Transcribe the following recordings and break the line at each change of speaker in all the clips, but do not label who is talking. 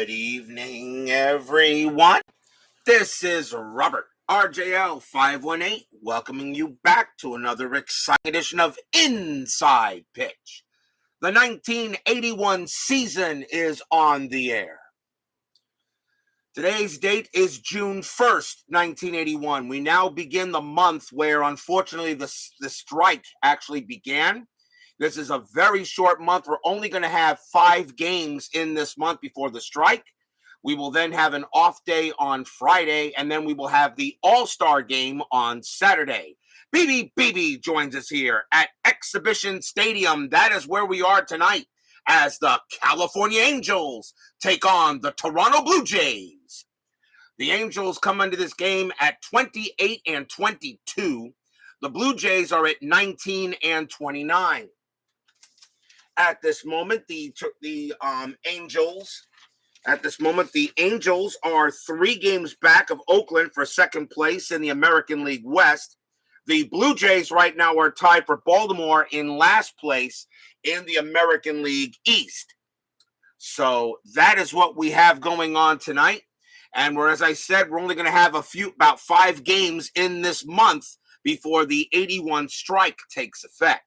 Good evening, everyone. This is Robert, RJL 518, welcoming you back to another exciting edition of Inside Pitch. The 1981 season is on the air. Today's date is June 1st, 1981. We now begin the month where, unfortunately, the strike actually began. This is a very short month. We're only going to have 5 games in this month before the strike. We will then have an off day on Friday, and then we will have the All-Star game on Saturday. BB joins us here at Exhibition Stadium. That is where we are tonight as the California Angels take on the Toronto Blue Jays. The Angels come into this game at 28-22. The Blue Jays are at 19-29. At this moment, the Angels are 3 games back of Oakland for second place in the American League West. The Blue Jays right now are tied for Baltimore in last place in the American League East. So that is what we have going on tonight. And as I said, we're only going to have about 5 games in this month before the 81 strike takes effect.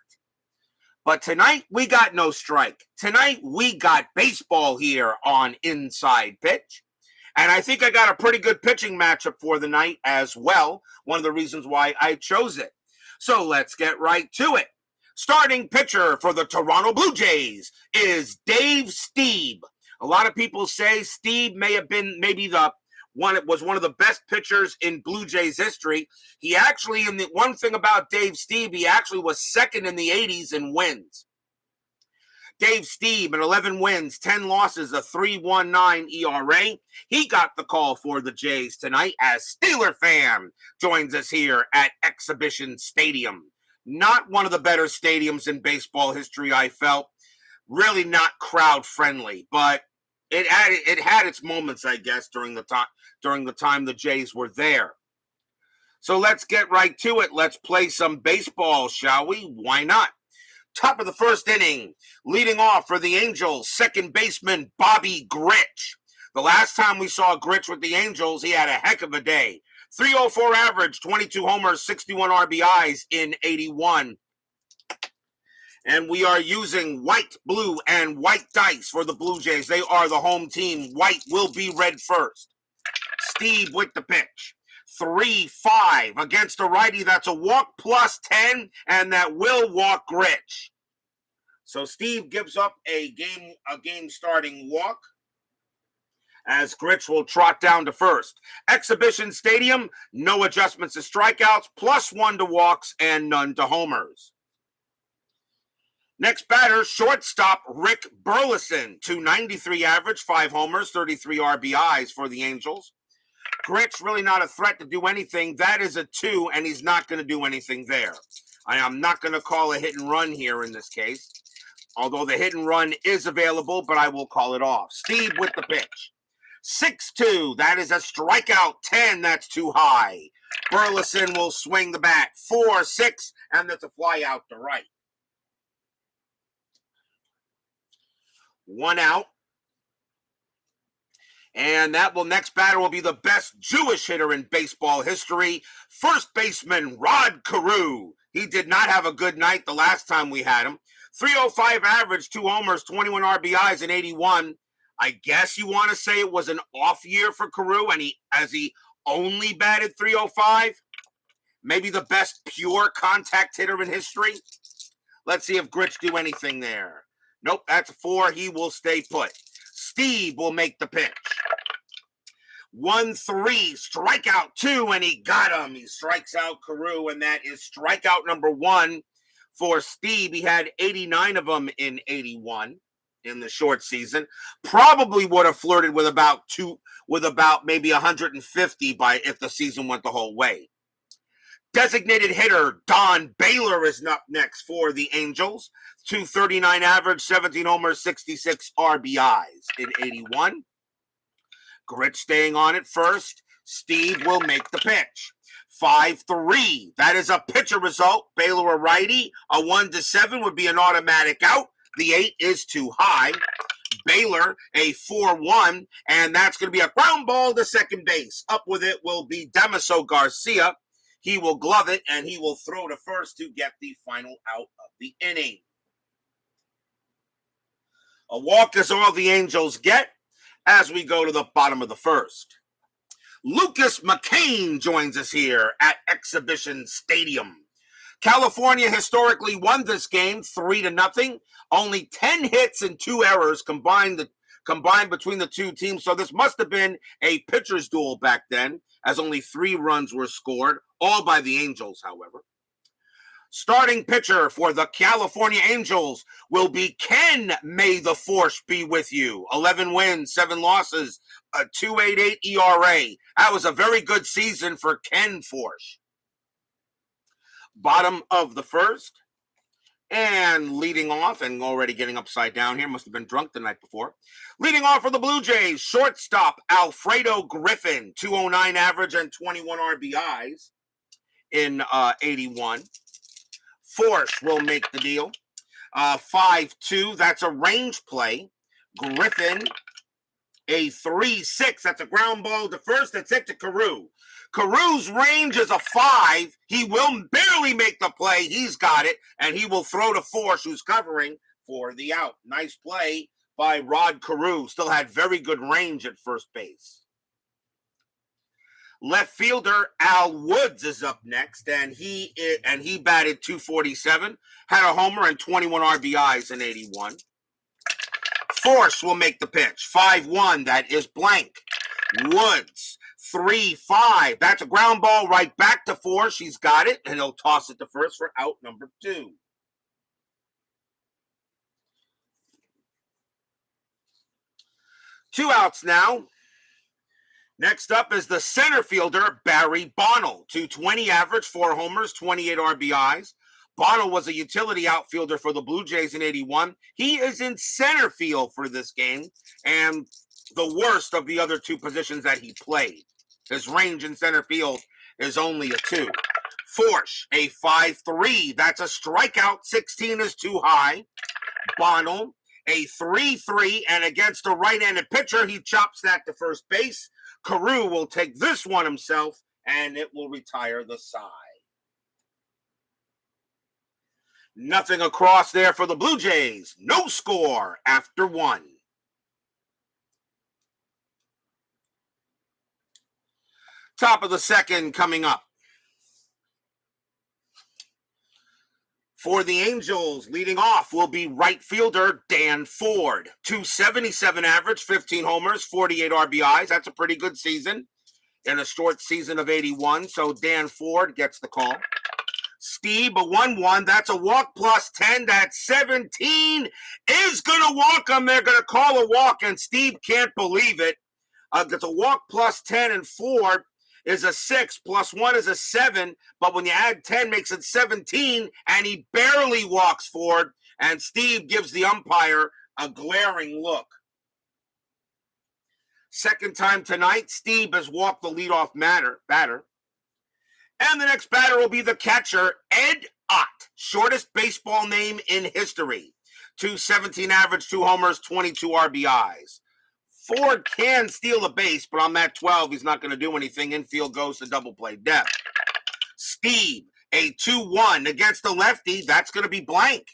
But tonight, we got no strike. Tonight, we got baseball here on Inside Pitch. And I think I got a pretty good pitching matchup for the night as well. One of the reasons why I chose it. So let's get right to it. Starting pitcher for the Toronto Blue Jays is Dave Stieb. A lot of people say Stieb may have been was one of the best pitchers in Blue Jays history. He actually, the one thing about Dave Stieb, he actually was second in the 80s in wins. Dave Stieb, in 11 wins, 10 losses, a 3.19 ERA. He got the call for the Jays tonight as Steeler fan joins us here at Exhibition Stadium. Not one of the better stadiums in baseball history, I felt. Really not crowd friendly, but it had its moments, I guess, during the time the Jays were there. So let's get right to it. Let's play some baseball, shall we? Why not? Top of the first inning, leading off for the Angels, second baseman Bobby Grich. The last time we saw Grich with the Angels, he had a heck of a day. 304 average, 22 homers, 61 RBIs in 81. And we are using white, blue, and white dice for the Blue Jays. They are the home team. White will be red first. Stieb with the pitch. 3-5 against a righty. That's a walk plus 10, and that will walk Grich. So Stieb gives up a game-starting walk as Grich will trot down to first. Exhibition Stadium, no adjustments to strikeouts, +1 to walks, and none to homers. Next batter, shortstop Rick Burleson, 293 average, 5 homers, 33 RBIs for the Angels. Grich really not a threat to do anything. That is a 2, and he's not going to do anything there. I am not going to call a hit and run here in this case, although the hit and run is available, but I will call it off. Stieb with the pitch. 6-2, that is a strikeout. 10, that's too high. Burleson will swing the bat. 4-6, and that's a fly out to right. 1 out. And next batter will be the best Jewish hitter in baseball history, first baseman Rod Carew. He did not have a good night the last time we had him. 305 average, 2 homers, 21 RBIs in 81. I guess you want to say it was an off year for Carew, and he only batted 305. Maybe the best pure contact hitter in history. Let's see if Grich do anything there. Nope, that's a 4. He will stay put. Stieb will make the pitch. 1-3, strikeout 2, and he got him. He strikes out Carew, and that is strikeout number 1 for Stieb. He had 89 of them in 81 in the short season. Probably would have flirted with about maybe 150 if the season went the whole way. Designated hitter Don Baylor is up next for the Angels. 239 average, 17 homers, 66 RBIs in 81. Grich staying on it first. Stieb will make the pitch. 5-3. That is a pitcher result. Baylor a righty. A 1-7 would be an automatic out. The 8 is too high. Baylor, a 4-1, and that's going to be a ground ball to second base. Up with it will be Demacia Garcia. He will glove it, and he will throw to first to get the final out of the inning. A walk is all the Angels get as we go to the bottom of the first. Lucas McCain joins us here at Exhibition Stadium. California historically won this game 3-0. Only 10 hits and 2 errors combined between the two teams. So this must have been a pitcher's duel back then, as only 3 runs were scored, all by the Angels, however. Starting pitcher for the California Angels will be Ken May the Forsch be with you. 11 wins, 7 losses, a 2.88 ERA. That was a very good season for Ken Forsch. Bottom of the first, and leading off, and already getting upside down here, must have been drunk the night before. Leading off for the Blue Jays, shortstop Alfredo Griffin, 209 average and 21 RBIs in 81. Forsch will make the deal. 5-2, that's a range play. Griffin, a 3-6, that's a ground ball to first, that's it to Carew. Carew's range is a 5. He will barely make the play. He's got it, and he will throw to Forsch, who's covering for the out. Nice play by Rod Carew. Still had very good range at first base. Left fielder Al Woods is up next, and he batted .247, had a homer and 21 RBIs in 81. Forsch will make the pitch. 5-1, that is blank. Woods, 3-5. That's a ground ball right back to Forsch. He's got it, and he'll toss it to first for out number 2. Two outs now. Next up is the center fielder, Barry Bonnell. .220 average, 4 homers, 28 RBIs. Bonnell was a utility outfielder for the Blue Jays in 81. He is in center field for this game, and the worst of the other 2 positions that he played. His range in center field is only a 2. Forsch, a 5-3. That's a strikeout. 16 is too high. Bonnell, a 3-3. And against a right-handed pitcher, he chops that to first base. Carew will take this one himself, and it will retire the side. Nothing across there for the Blue Jays. No score after 1. Top of the second coming up. For the Angels, leading off will be right fielder Dan Ford. .277 average, 15 homers, 48 RBIs. That's a pretty good season in a short season of 81. So Dan Ford gets the call. Stieb, a 1-1. That's a walk plus 10. That's 17. Is going to walk him. They're going to call a walk, and Stieb can't believe it. It's a walk plus 10, and Ford is a 6, plus 1 is a 7, but when you add 10 makes it 17, and he barely walks Ford, and Stieb gives the umpire a glaring look. Second time tonight, Stieb has walked the leadoff batter. And the next batter will be the catcher, Ed Ott, shortest baseball name in history. .217 average, 2 homers, 22 RBIs. Ford can steal a base, but on that 12, he's not going to do anything. Infield goes to double play depth. Stieb, a 2-1 against the lefty. That's going to be blank.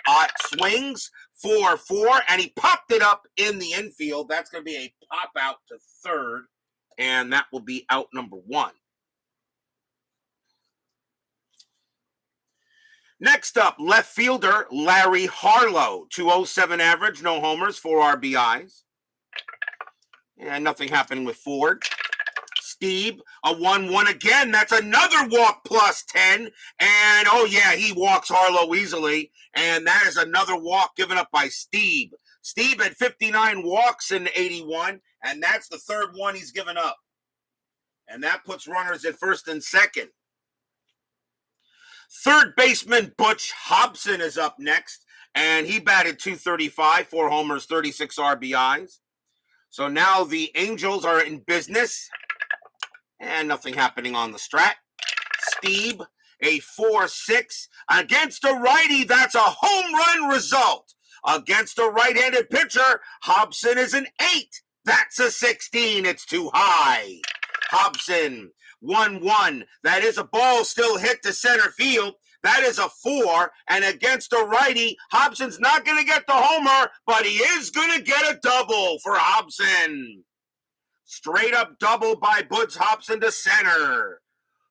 Ott swings 4-4, and he popped it up in the infield. That's going to be a pop out to third, and that will be out number 1. Next up, left fielder Larry Harlow. .207 average, no homers, 4 RBIs. And nothing happening with Ford. Stieb, a 1-1 again. That's another walk plus 10. And, oh, yeah, he walks Harlow easily. And that is another walk given up by Stieb. Stieb had 59 walks in 81, and that's the third one he's given up. And that puts runners at first and second. Third baseman Butch Hobson is up next, and he batted .235, 4 homers, 36 RBIs. So now the Angels are in business, and nothing happening on the strat. Stieb, a 4-6 against a righty. That's a home run result. Against a right-handed pitcher, Hobson is an 8. That's a 16. It's too high. Hobson, 1-1. That is a ball still hit to center field. That is a 4. And against a righty, Hobson's not going to get the homer, but he is going to get a double for Hobson. Straight up double by Butch Hobson to center.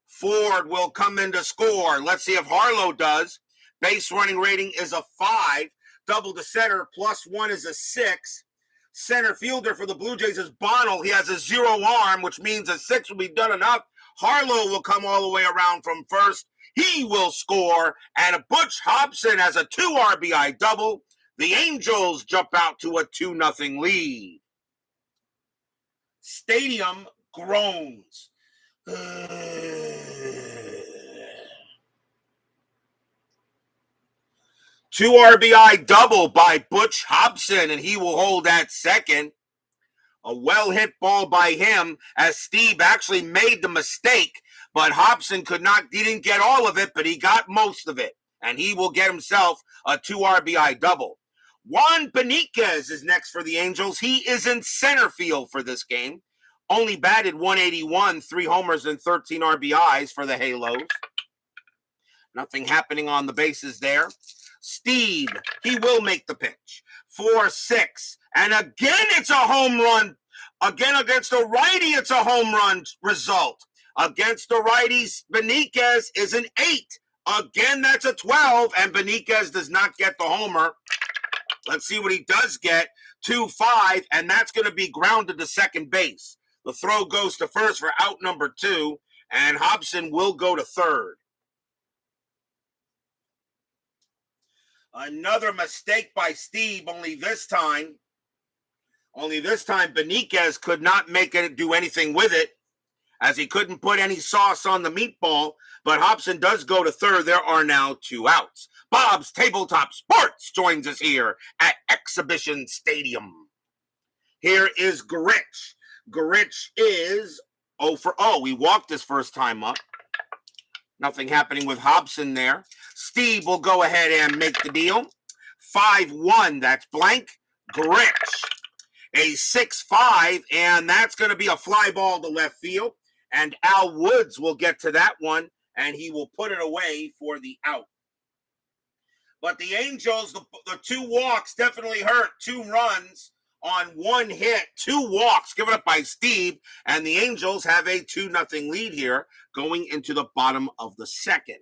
Ford will come in to score. Let's see if Harlow does. Base running rating is a 5. Double to center, +1 is a 6. Center fielder for the Blue Jays is Bonnell. He has a 0 arm, which means a 6 will be done enough. Harlow will come all the way around from first. He will score, and Butch Hobson has a 2 RBI double. The Angels jump out to a 2-0 lead. Stadium groans. 2 RBI double by Butch Hobson, and he will hold that second. A well-hit ball by him as Stieb actually made the mistake, but Hobson he didn't get all of it, but he got most of it, and he will get himself a 2 RBI double. Juan Benikez is next for the Angels. He is in center field for this game. Only batted 181, 3 homers and 13 RBIs for the Halos. Nothing happening on the bases there. Stieb, he will make the pitch. 4-6. And again, it's a home run. Again, against a righty, it's a home run result. Against the righties, Benikez is an 8. Again, that's a 12, and Benikez does not get the homer. Let's see what he does get. 2-5, and that's going to be grounded to second base. The throw goes to first for out number 2, and Hobson will go to third. Another mistake by Stieb, only this time Benikez could not do anything with it, as he couldn't put any sauce on the meatball, but Hobson does go to third. There are now 2 outs. Bob's Tabletop Sports joins us here at Exhibition Stadium. Here is Gritch. Gritch is 0 for 0. He walked his first time up. Nothing happening with Hobson there. Stieb will go ahead and make the deal. 5-1, that's blank. Gritch, a 6-5, and that's going to be a fly ball to left field. And Al Woods will get to that one, and he will put it away for the out. But the Angels, the 2 walks definitely hurt. 2 runs on 1 hit, 2 walks given up by Stieb, and the Angels have a 2-0 lead here going into the bottom of the second.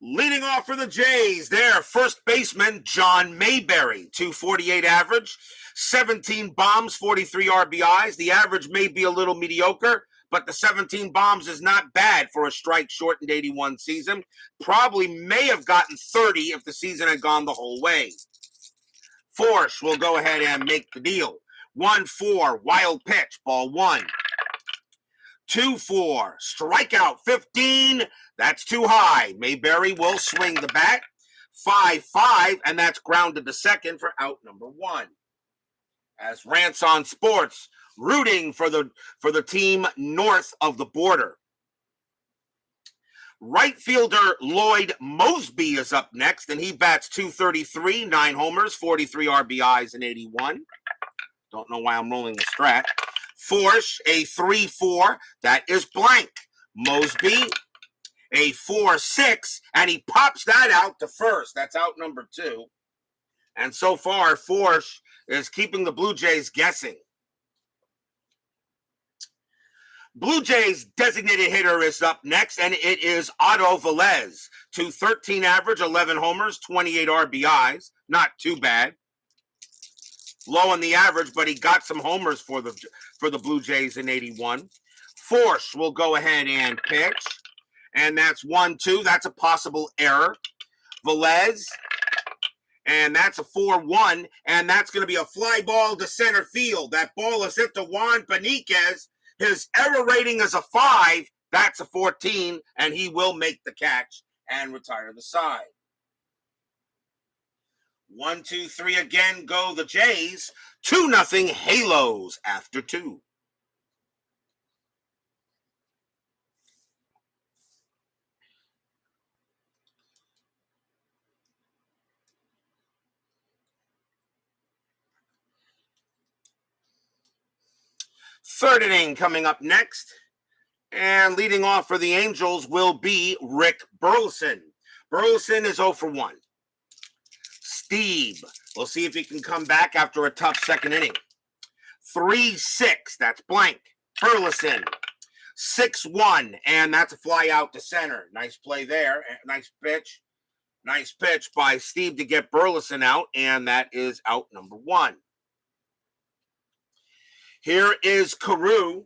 Leading off for the Jays, their first baseman, John Mayberry, 248 average, 17 bombs, 43 RBIs. The average may be a little mediocre, but the 17 bombs is not bad for a strike-shortened 81 season. Probably may have gotten 30 if the season had gone the whole way. Forsch will go ahead and make the deal. 1-4, wild pitch, ball 1. 2-4, strikeout 15. That's too high. Mayberry will swing the bat. 5-5, and that's grounded to second for out number 1. As Rants on Sports, rooting for the team north of the border. Right fielder Lloyd Mosby is up next, and he bats .233, 9 homers, 43 RBIs, and 81. Don't know why I'm rolling the strat. Forsch, a 3-4, that is blank. Mosby, a 4-6, and he pops that out to first. That's out number 2. And so far, Forsch is keeping the Blue Jays guessing. Blue Jays designated hitter is up next, and it is Otto Velez. .213 average, 11 homers, 28 RBIs. Not too bad. Low on the average, but he got some homers for the Blue Jays in 81. Forsch will go ahead and pitch. And that's 1-2. That's a possible error. Velez. And that's a 4-1. And that's going to be a fly ball to center field. That ball is hit to Juan Benikez. His error rating is a 5. That's a 14. And he will make the catch and retire the side. 1, 2, 3 again go the Jays. 2-0 Halos after 2. Third inning coming up next. And leading off for the Angels will be Rick Burleson. Burleson is 0 for 1. Stieb, we'll see if he can come back after a tough second inning. 3-6, that's blank. Burleson, 6-1, and that's a fly out to center. Nice play there. Nice pitch. Nice pitch by Stieb to get Burleson out, and that is out number 1. Here is Carew.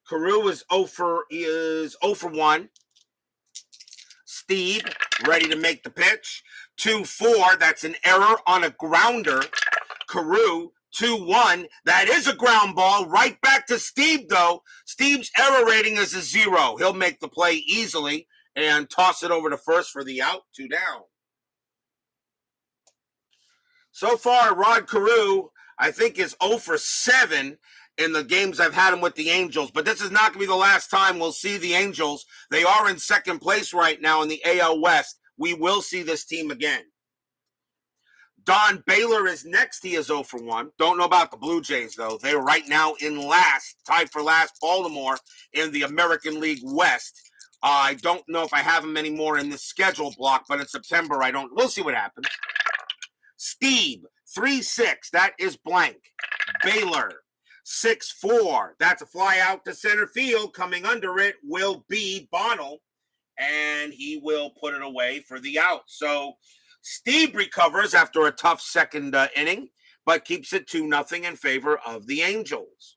Carew is 0 for 1. Stieb ready to make the pitch. 2-4. That's an error on a grounder. Carew 2-1. That is a ground ball. Right back to Stieb, though. Stieb's error rating is a 0. He'll make the play easily and toss it over to first for the out. 2 down. So far, Rod Carew, I think, is 0 for 7 in the games I've had him with the Angels. But this is not going to be the last time we'll see the Angels. They are in second place right now in the AL West. We will see this team again. Don Baylor is next. He is 0 for 1. Don't know about the Blue Jays, though. They're right now in last, tied for last, Baltimore, in the American League West. I don't know if I have them anymore in this schedule block, but in September, we'll see what happens. Stieb, 3-6. That is blank. Baylor, 6-4. That's a fly out to center field. Coming under it will be Bonnell, and he will put it away for the out. So Stieb recovers after a tough second inning, but keeps it 2-0 in favor of the Angels.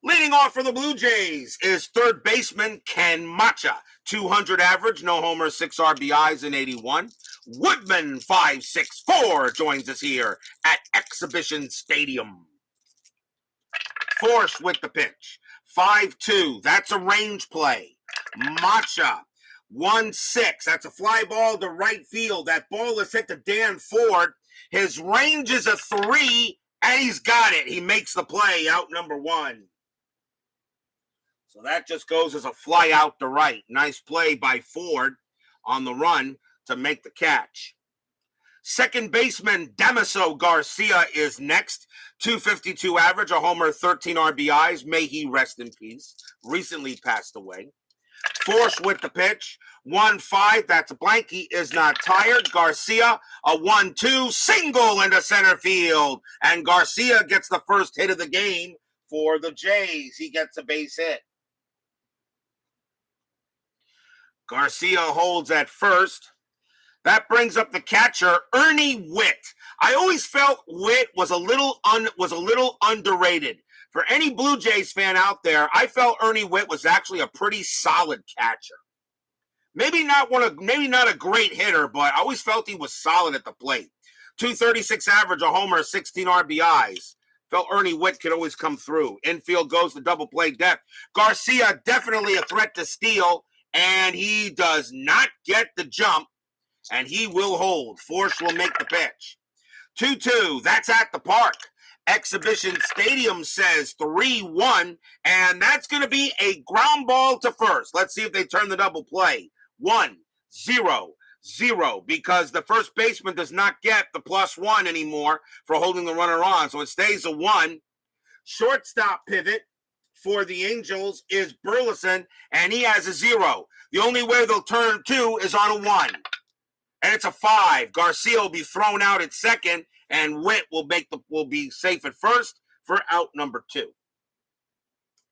Leading off for the Blue Jays is third baseman Ken Macha. 200 average, no homers, 6 RBIs in 81. Woodman, 5.64, joins us here at Exhibition Stadium. Forsch with the pitch. 5-2, that's a range play. Macha, 1-6, that's a fly ball to right field. That ball is hit to Dan Ford. His range is a 3, and he's got it. He makes the play, out number 1. So that just goes as a fly out to right. Nice play by Ford on the run to make the catch. Second baseman Demacia Garcia is next. 252 average, a homer, 13 RBIs. May he rest in peace. Recently passed away. Forsch with the pitch. 1-5, that's a blank. He is not tired. Garcia, a 1-2, single into center field. And Garcia gets the first hit of the game for the Jays. He gets a base hit. Garcia holds at first. That brings up the catcher, Ernie Witt. I always felt Witt was a little underrated. For any Blue Jays fan out there, I felt Ernie Witt was actually a pretty solid catcher. Maybe not a great hitter, but I always felt he was solid at the plate. 236 average, a homer, 16 RBIs. Felt Ernie Witt could always come through. Infield goes to double play depth. Garcia definitely a threat to steal, and he does not get the jump, and he will hold. Forsch will make the pitch. 2-2, that's at the park. Exhibition Stadium says 3-1, and that's going to be a ground ball to first. Let's see if they turn the double play. 1-0-0, because the first baseman does not get the +1 anymore for holding the runner on, so it stays a 1. Shortstop pivot for the Angels is Burleson, and he has a 0. The only way they'll turn 2 is on a 1. And it's a 5. Garcia will be thrown out at second, and Witt will be safe at first for out number 2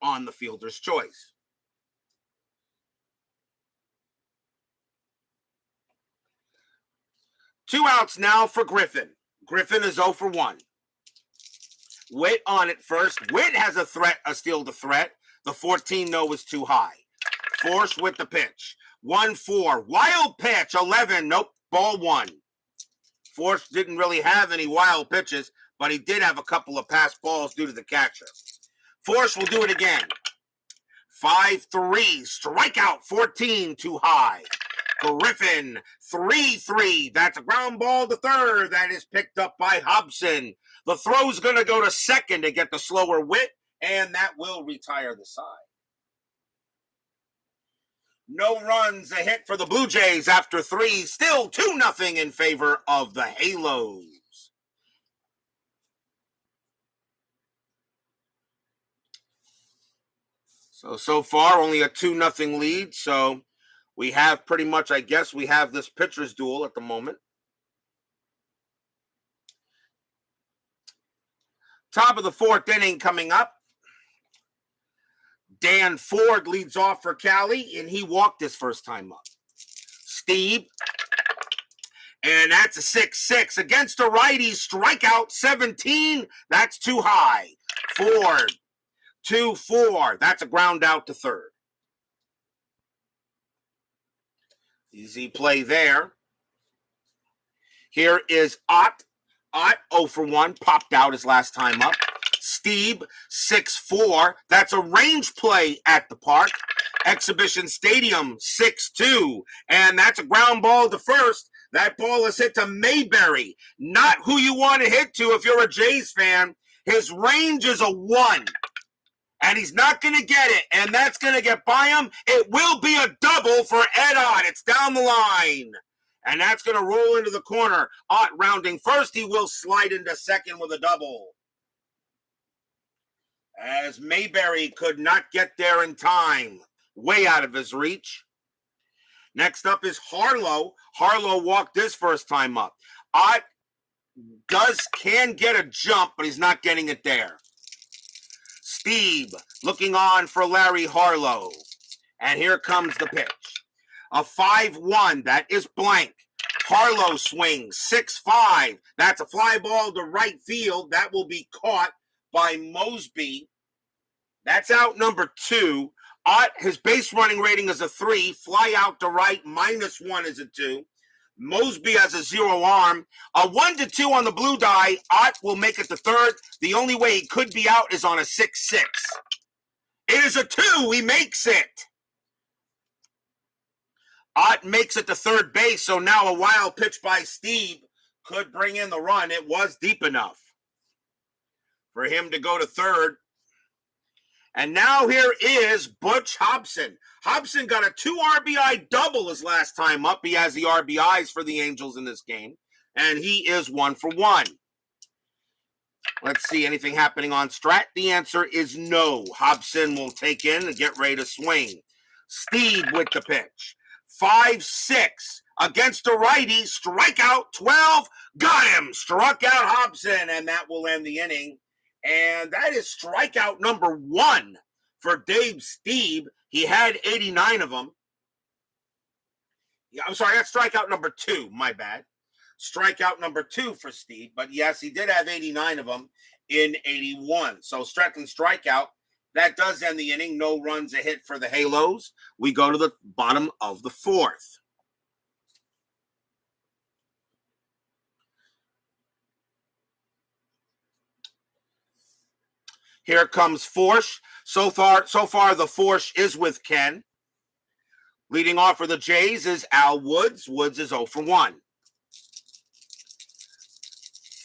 on the fielder's choice. Two outs now for Griffin. Griffin is 0 for 1. Witt on it first. Witt has a steal to threat. The 14-0 is too high. Forsch with the pitch. 1-4. Wild pitch. 11. Nope. Ball 1. Forsch didn't really have any wild pitches, but he did have a couple of passed balls due to the catcher. Forsch will do it again. 5-3. Strikeout. 14. Too high. Griffin, 3-3. That's a ground ball to third. That is picked up by Hobson. The throw's going to go to second to get the slower Witt, and that will retire the side. No runs, a hit for the Blue Jays after 3. Still 2-0 in favor of the Halos. So far, only a 2-0 lead. So we have pretty much, I guess, we have this pitcher's duel at the moment. Top of the fourth inning coming up. Dan Ford leads off for Cali, and he walked his first time up. Stieb, and that's a 6-6 against a righty. Strikeout 17. That's too high. Ford, 2-4. That's a ground out to third. Easy play there. Here is Ott. Ott 0 for 1. Popped out his last time up. Stieb, 6-4. That's a range play at the park. Exhibition Stadium, 6-2. And that's a ground ball to first. That ball is hit to Mayberry. Not who you want to hit to if you're a Jays fan. His range is a 1. And he's not going to get it. And that's going to get by him. It will be a double for Ed Ott. It's down the line. And that's going to roll into the corner. Ott rounding first. He will slide into second with a double. As Mayberry could not get there in time. Way out of his reach. Next up is Harlow. Harlow walked his first time up. Ott can get a jump, but he's not getting it there. Stieb looking on for Larry Harlow. And here comes the pitch. A 5-1. That is blank. Harlow swings. 6-5. That's a fly ball to right field. That will be caught by Mosby. That's out number 2. Ott, his base running rating is a 3. Fly out to right, -1 is a 2. Mosby has a 0 arm. A 1-2 on the blue die. Ott will make it to third. The only way he could be out is on a 6-6. It is a 2. He makes it. Ott makes it to third base, so now a wild pitch by Stieb could bring in the run. It was deep enough for him to go to third. And now here is Butch Hobson. Hobson got a 2 RBI double his last time up. He has the RBIs for the Angels in this game. And he is 1 for 1. Let's see, anything happening on Strat? The answer is no. Hobson will take in and get ready to swing. Stieb with the pitch. 5-6 against a righty. Strikeout 12. Got him. Struck out Hobson, and that will end the inning. And that is strikeout number 1 for Dave Stieb. He had 89 of them. Yeah, I'm sorry, that's strikeout number 2. My bad. Strikeout number 2 for Stieb. But yes, he did have 89 of them in 81. So Stratton strikeout. That does end the inning. No runs a hit for the Halos. We go to the bottom of the 4th. Here comes Forsch. So far, the Forsch is with Ken. Leading off for the Jays is Al Woods. Woods is 0 for 1.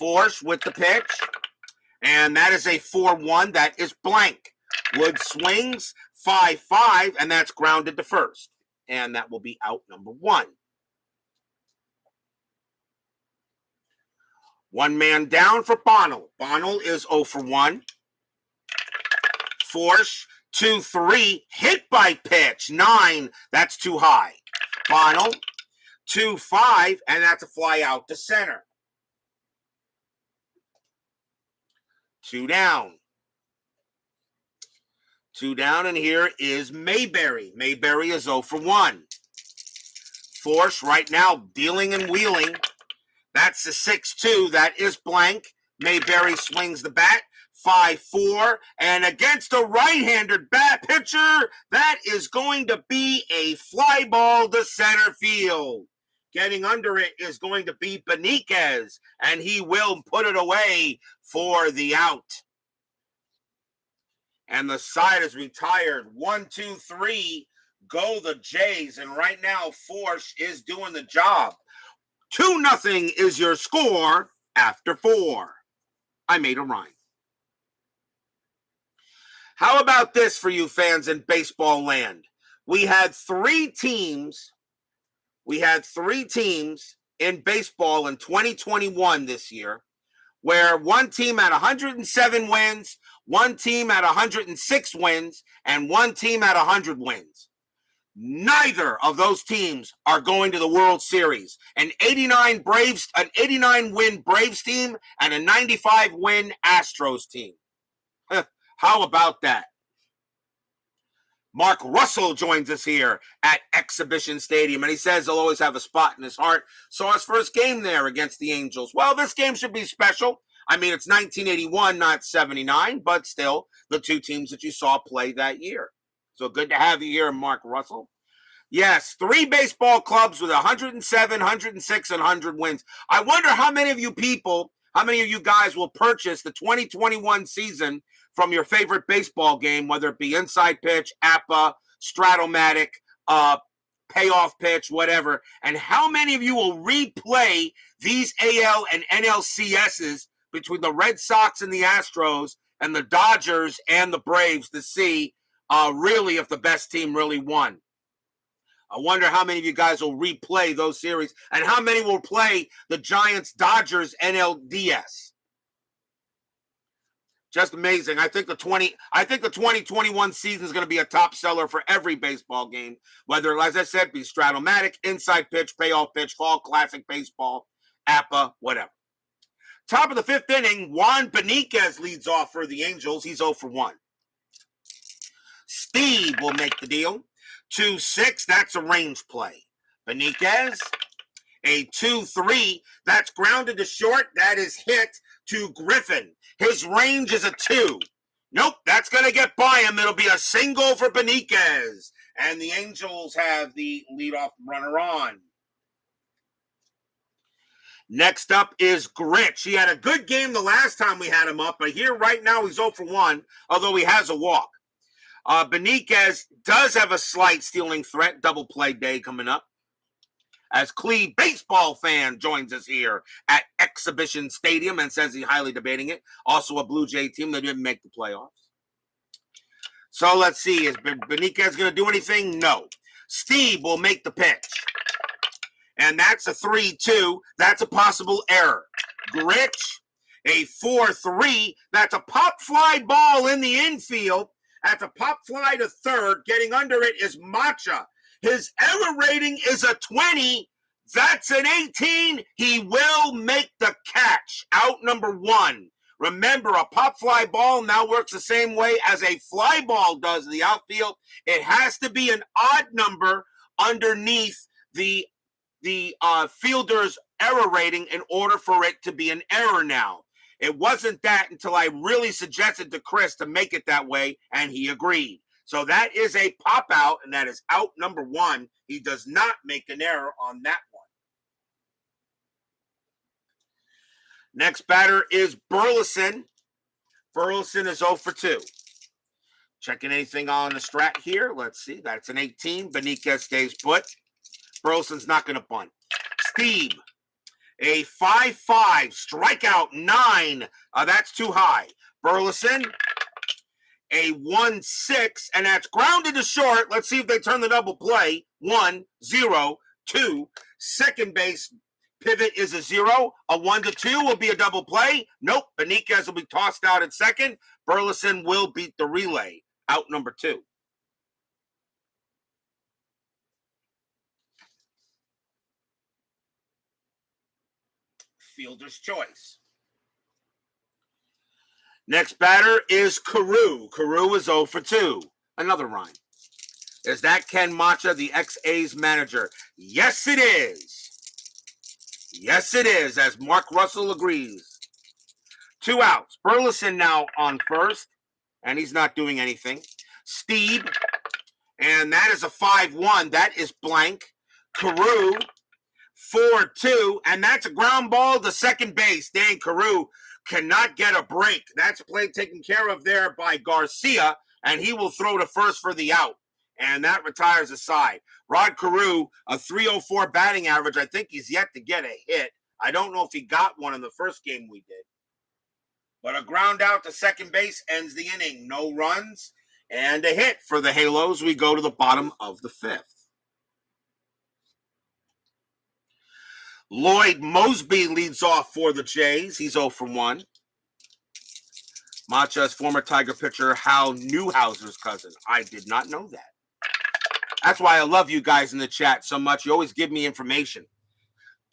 Forsch with the pitch. And that is a 4-1. That is blank. Woods swings. 5-5. And that's grounded to first. And that will be out number 1. One man down for Bonnell. Bonnell is 0 for 1. Forsch, 2-3, hit by pitch, 9, that's too high. Bonnell, 2-5, and that's a fly out to center. 2 down. 2 down, and here is Mayberry. Mayberry is 0 for 1. Forsch right now dealing and wheeling. That's a 6-2, that is blank. Mayberry swings the bat. 5-4, and against a right-handed bat pitcher, that is going to be a fly ball to center field. Getting under it is going to be Benikez, and he will put it away for the out. And the side is retired. 1, 2, 3, go the Jays, and right now Forsch is doing the job. 2-0 is your score after 4. I made a rhyme. How about this for you fans in baseball land? We had 3 teams. We had 3 teams in baseball in 2021 this year, where one team had 107 wins, one team at 106 wins, and one team at 100 wins. Neither of those teams are going to the World Series. An 89 win Braves team and a 95 win Astros team. How about that? Mark Russell joins us here at Exhibition Stadium, and he says he'll always have a spot in his heart. Saw his first game there against the Angels. Well, this game should be special. I mean, it's 1981, not 79, but still the two teams that you saw play that year. So good to have you here, Mark Russell. Yes, 3 baseball clubs with 107, 106, and 100 wins. I wonder how many of you guys will purchase the 2021 season from your favorite baseball game, whether it be Inside Pitch, APA, Stratomatic, Payoff Pitch, whatever. And how many of you will replay these AL and NLCSs between the Red Sox and the Astros and the Dodgers and the Braves to see really if the best team really won? I wonder how many of you guys will replay those series and how many will play the Giants-Dodgers NLDS. Just amazing. I think the 2021 season is going to be a top seller for every baseball game, whether, as I said, be Stratomatic, Inside Pitch, Payoff Pitch, Fall Classic Baseball, APA, whatever. Top of the 5th inning, Juan Benikez leads off for the Angels. He's 0 for 1. Stieb will make the deal. 2-6, that's a range play. Benikez, a 2-3, that's grounded to short. That is hit to Griffin. His range is a 2. Nope, that's going to get by him. It'll be a single for Benikez. And the Angels have the leadoff runner on. Next up is Gritch. He had a good game the last time we had him up, but here right now he's 0 for 1, although he has a walk. Benikez does have a slight stealing threat, double play day coming up. As Clee baseball fan joins us here at Exhibition Stadium and says he's highly debating it. Also a Blue Jay team that didn't make the playoffs. So let's see. Is Benikez going to do anything? No. Stieb will make the pitch. And that's a 3-2. That's a possible error. Gritch, a 4-3. That's a pop fly ball in the infield. That's a pop fly to third. Getting under it is Macha. His error rating is a 20. That's an 18. He will make the catch. Out number 1. Remember, a pop fly ball now works the same way as a fly ball does in the outfield. It has to be an odd number underneath the fielder's error rating in order for it to be an error now. It wasn't that until I really suggested to Chris to make it that way, and he agreed. So that is a pop out, and that is out number 1. He does not make an error on that one. Next batter is Burleson. Burleson is 0 for 2. Checking anything on the strat here. Let's see. That's an 18. Benikez stays put. Burleson's not going to bunt. Stieb, a 5-5. Strikeout 9. That's too high. Burleson, a 1-6, and that's grounded to short. Let's see if they turn the double play. 1-0-2. Second base pivot is a 0. A 1-2 will be a double play. Nope. Benikez will be tossed out at second. Burleson will beat the relay. Out number 2. Fielder's choice. Next batter is Carew. Carew is 0 for 2. Another rhyme. Is that Ken Macha, the ex-A's manager? Yes, it is. Yes, it is, as Mark Russell agrees. 2 outs. Burleson now on first, and he's not doing anything. Stieb, and that is a 5-1. That is blank. Carew, 4-2, and that's a ground ball to second base. Dang, Carew cannot get a break. That's play taken care of there by Garcia, and he will throw to first for the out. And that retires a side. Rod Carew, a 304 batting average. I think he's yet to get a hit. I don't know if he got one in the first game we did. But a ground out to second base ends the inning. No runs and a hit for the Halos. We go to the bottom of the 5th. Lloyd Mosby leads off for the Jays. He's 0 for 1. Macha is former Tiger pitcher Hal Newhouser's cousin. I did not know that. That's why I love you guys in the chat so much. You always give me information.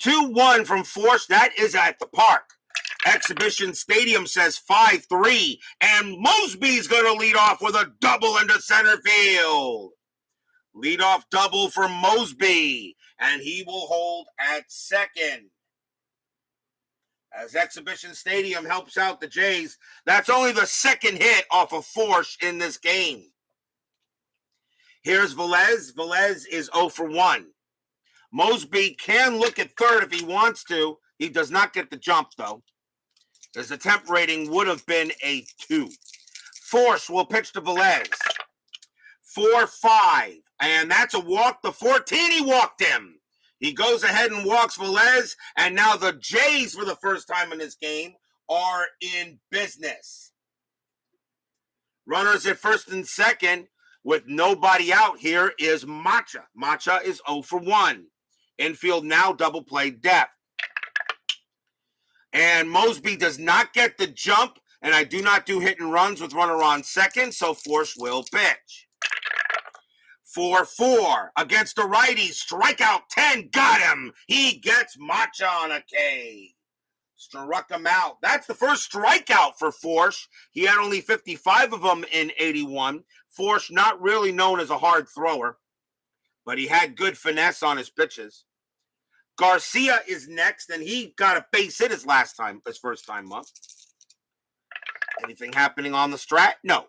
2-1 from Forsch. That is at the park. Exhibition Stadium says 5-3. And Mosby's going to lead off with a double into center field. Leadoff double for Mosby. And he will hold at second. As Exhibition Stadium helps out the Jays, that's only the second hit off of Forsch in this game. Here's Velez. Velez is 0 for 1. Mosby can look at third if he wants to. He does not get the jump, though. His attempt rating would have been a 2. Forsch will pitch to Velez. 4-5. And that's a walk. The 14, he walked him. He goes ahead and walks Velez, and now the Jays, for the first time in this game, are in business. Runners at first and second with nobody out here is Macha. Macha is 0 for 1. Infield now double play depth. And Mosby does not get the jump, and I do not do hit and runs with runner on second, so Forsch will pitch. 4-4 against the righty. Strikeout 10. Got him. He gets Macha on a K. Struck him out. That's the first strikeout for Forsch. He had only 55 of them in 81. Forsch not really known as a hard thrower, but he had good finesse on his pitches. Garcia is next, and he got a base hit his first time up. Anything happening on the strat? No.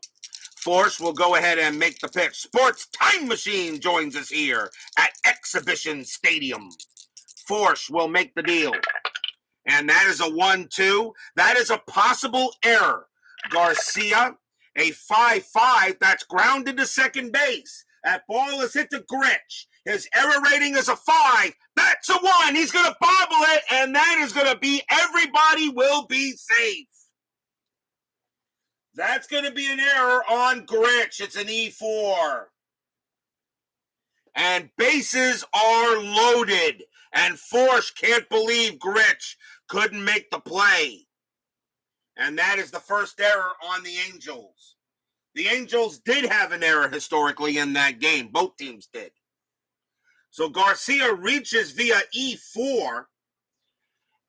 Forsch will go ahead and make the pitch. Sports Time Machine joins us here at Exhibition Stadium. Forsch will make the deal. And that is a 1-2. That is a possible error. Garcia, a 5-5. That's grounded to second base. That ball is hit to Gritch. His error rating is a 5. That's a 1. He's going to bobble it, and that is going to be everybody will be safe. That's going to be an error on Gritch. It's an E4. And bases are loaded. And Forsch can't believe Gritch couldn't make the play. And that is the first error on the Angels. The Angels did have an error historically in that game. Both teams did. So Garcia reaches via E4.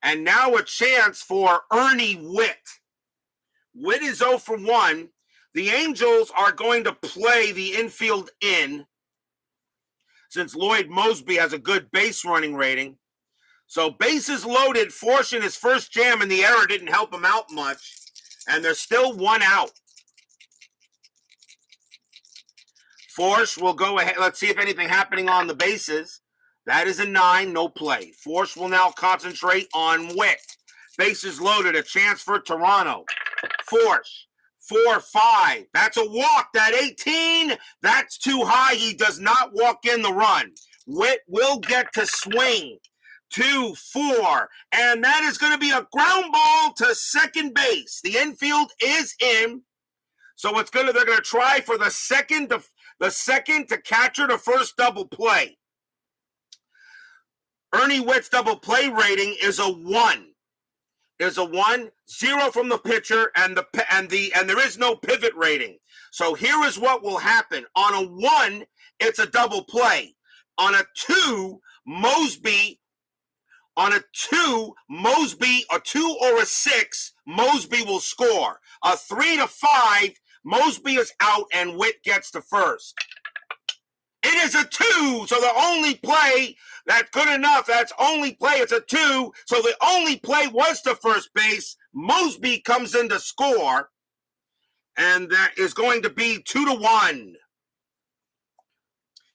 And now a chance for Ernie Witt. Witt is 0 for 1. The Angels are going to play the infield in since Lloyd Mosby has a good base running rating. So bases loaded, Forsch in his first jam, and the error didn't help him out much. And there's still one out. Forsch will go ahead. Let's see if anything happening on the bases. That is a 9, no play. Forsch will now concentrate on Witt. Bases loaded, a chance for Toronto. Forsch, 4-5. That's a walk. That 18, that's too high. He does not walk in the run. Witt will get to swing. 2-4. And that is going to be a ground ball to second base. The infield is in. So they're going to try for the second to catcher to first double play. Ernie Witt's double play rating is a 1. There's a 1, 0 from the pitcher, and there is no pivot rating. So here is what will happen. On a 1, it's a double play. On a 2, Mosby, a 2 or a 6, Mosby will score. A 3 to 5, Mosby is out and Witt gets to first. It is a 2, so the only play, that's good enough. That's only play. It's a 2, so the only play was to first base. Mosby comes in to score, and that is going to be 2-1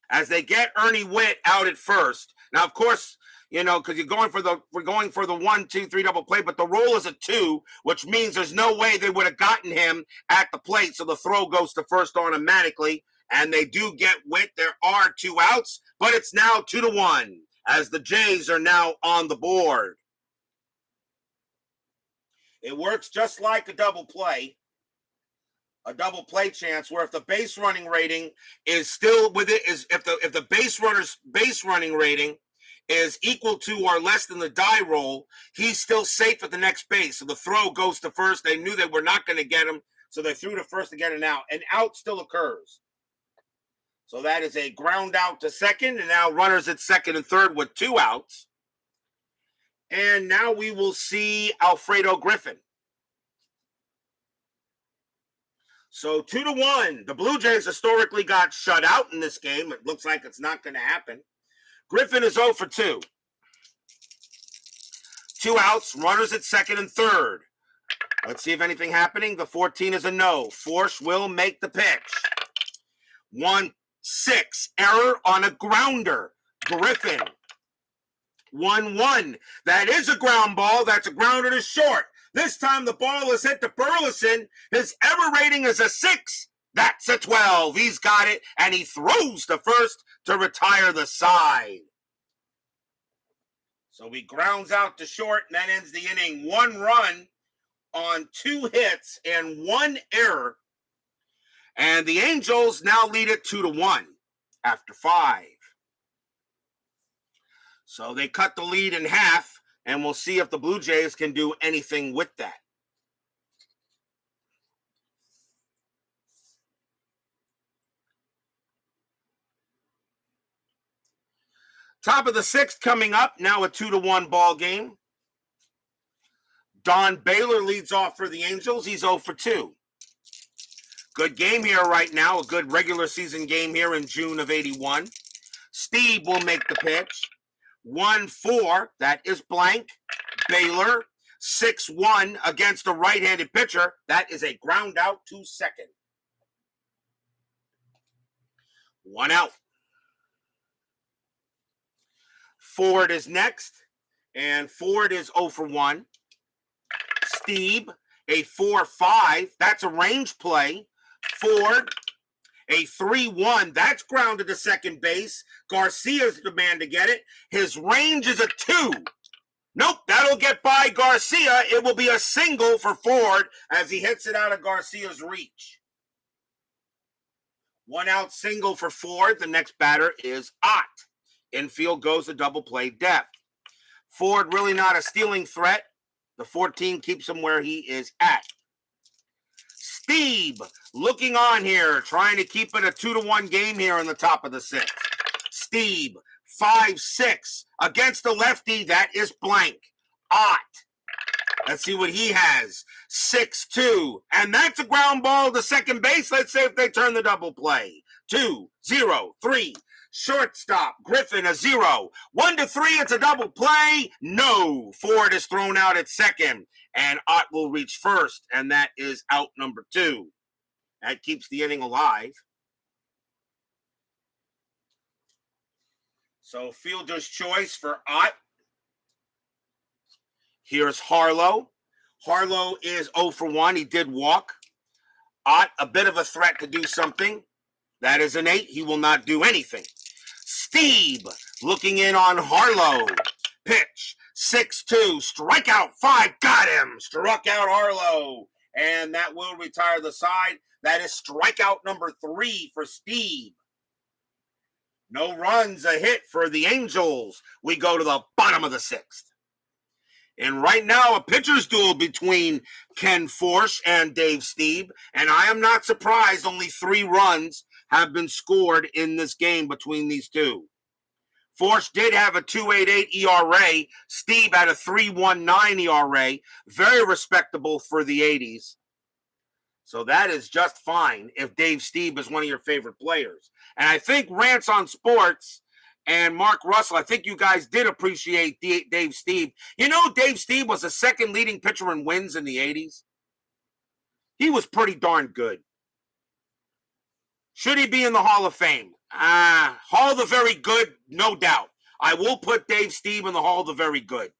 as they get Ernie Witt out at first. Now, of course, because we're going for the 1, 2, 3 double play, but the roll is a 2, which means there's no way they would have gotten him at the plate, so the throw goes to first automatically. And they do get Witt. There are 2 outs, but it's now 2-1 as the Jays are now on the board. It works just like a double play chance where if the base running rating is still with it, if the base runner's base running rating is equal to or less than the die roll, he's still safe at the next base. So the throw goes to first. They knew they were not going to get him. So they threw to first to get an out. An out still occurs. So that is a ground out to second, and now runners at second and third with 2 outs. And now we will see Alfredo Griffin. So 2-1. The Blue Jays historically got shut out in this game. It looks like it's not going to happen. Griffin is 0 for 2. 2 outs, runners at second and third. Let's see if anything happening. The 14 is a no. Forsch will make the pitch. 1-6. Error on a grounder. Griffin. 1-1. That is a ground ball. That's a grounder to short. This time the ball is hit to Burleson. His error rating is a 6. That's a 12. He's got it, and he throws to first to retire the side. So he grounds out to short, and that ends the inning. 1 run on 2 hits and 1 error. And the Angels now lead it 2-1 after 5. So they cut the lead in half, and we'll see if the Blue Jays can do anything with that. Top of the 6th coming up, now a 2-1 ball game. Don Baylor leads off for the Angels. He's 0 for 2. Good game here right now, a good regular season game here in June of '81. Stieb will make the pitch. 1-4, that is blank. Baylor, 6-1 against a right-handed pitcher. That is a ground out to second. 1 out. Ford is next, and Ford is 0 for 1. Stieb, a 4-5. That's a range play. Ford, a 3-1. That's grounded to second base. Garcia's the man to get it. His range is a 2. Nope, that'll get by Garcia. It will be a single for Ford as he hits it out of Garcia's reach. 1 out single for Ford. The next batter is Ott. Infield goes a double play depth. Ford really not a stealing threat. The 14 keeps him where he is at. Stieb looking on here, trying to keep it a 2-1 game here in the top of the 6th. Stieb, 5-6 against the lefty. That is blank. Ott. Let's see what he has. 6-2. And that's a ground ball to second base. Let's see if they turn the double play. 2-0-3. Shortstop, Griffin, a 0. 1-3, it's a double play. No. Ford is thrown out at second, and Ott will reach first, and that is out number 2. That keeps the inning alive. So fielder's choice for Ott. Here's Harlow. Harlow is 0 for 1. He did walk. Ott, a bit of a threat to do something. That is an 8. He will not do anything. Stieb looking in on Harlow. Pitch. 6-2. Strikeout 5. Got him. Struck out Harlow. And that will retire the side. That is strikeout number 3 for Stieb. No runs, a hit for the Angels. We go to the bottom of the 6th. And right now, a pitcher's duel between Ken Forsch and Dave Stieb. And I am not surprised only 3 runs have been scored in this game between these two. Forsch did have a 2.88 ERA. Stieb had a 3.19 ERA. Very respectable for the 80s. So that is just fine if Dave Stieb is one of your favorite players. And I think Rants on Sports and Mark Russell, I think you guys did appreciate Dave Stieb. You know, Dave Stieb was the second leading pitcher in wins in the 80s. He was pretty darn good. Should he be in the Hall of Fame? Hall of the Very Good, no doubt. I will put Dave Stieb in the Hall of the Very Good.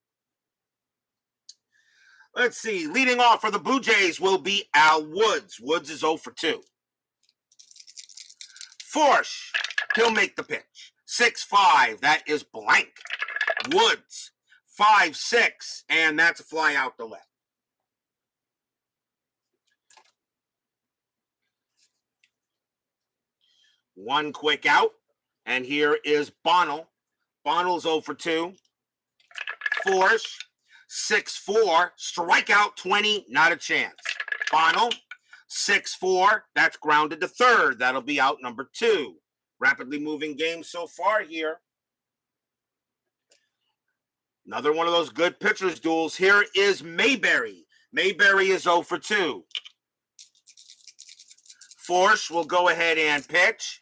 Let's see. Leading off for the Blue Jays will be Al Woods. Woods is 0 for 2. Forsch, he'll make the pitch. 6-5, that is blank. Woods, 5-6, and that's a fly out to left. One quick out, and here is Bonnell. Bonnell's 0 for 2. Forsch, 6-4, strikeout 20, not a chance. Bonnell, 6-4, that's grounded to third. That'll be out number 2. Rapidly moving game so far here. Another one of those good pitchers duels. Here is Mayberry. Mayberry is 0 for 2. Forsch will go ahead and pitch.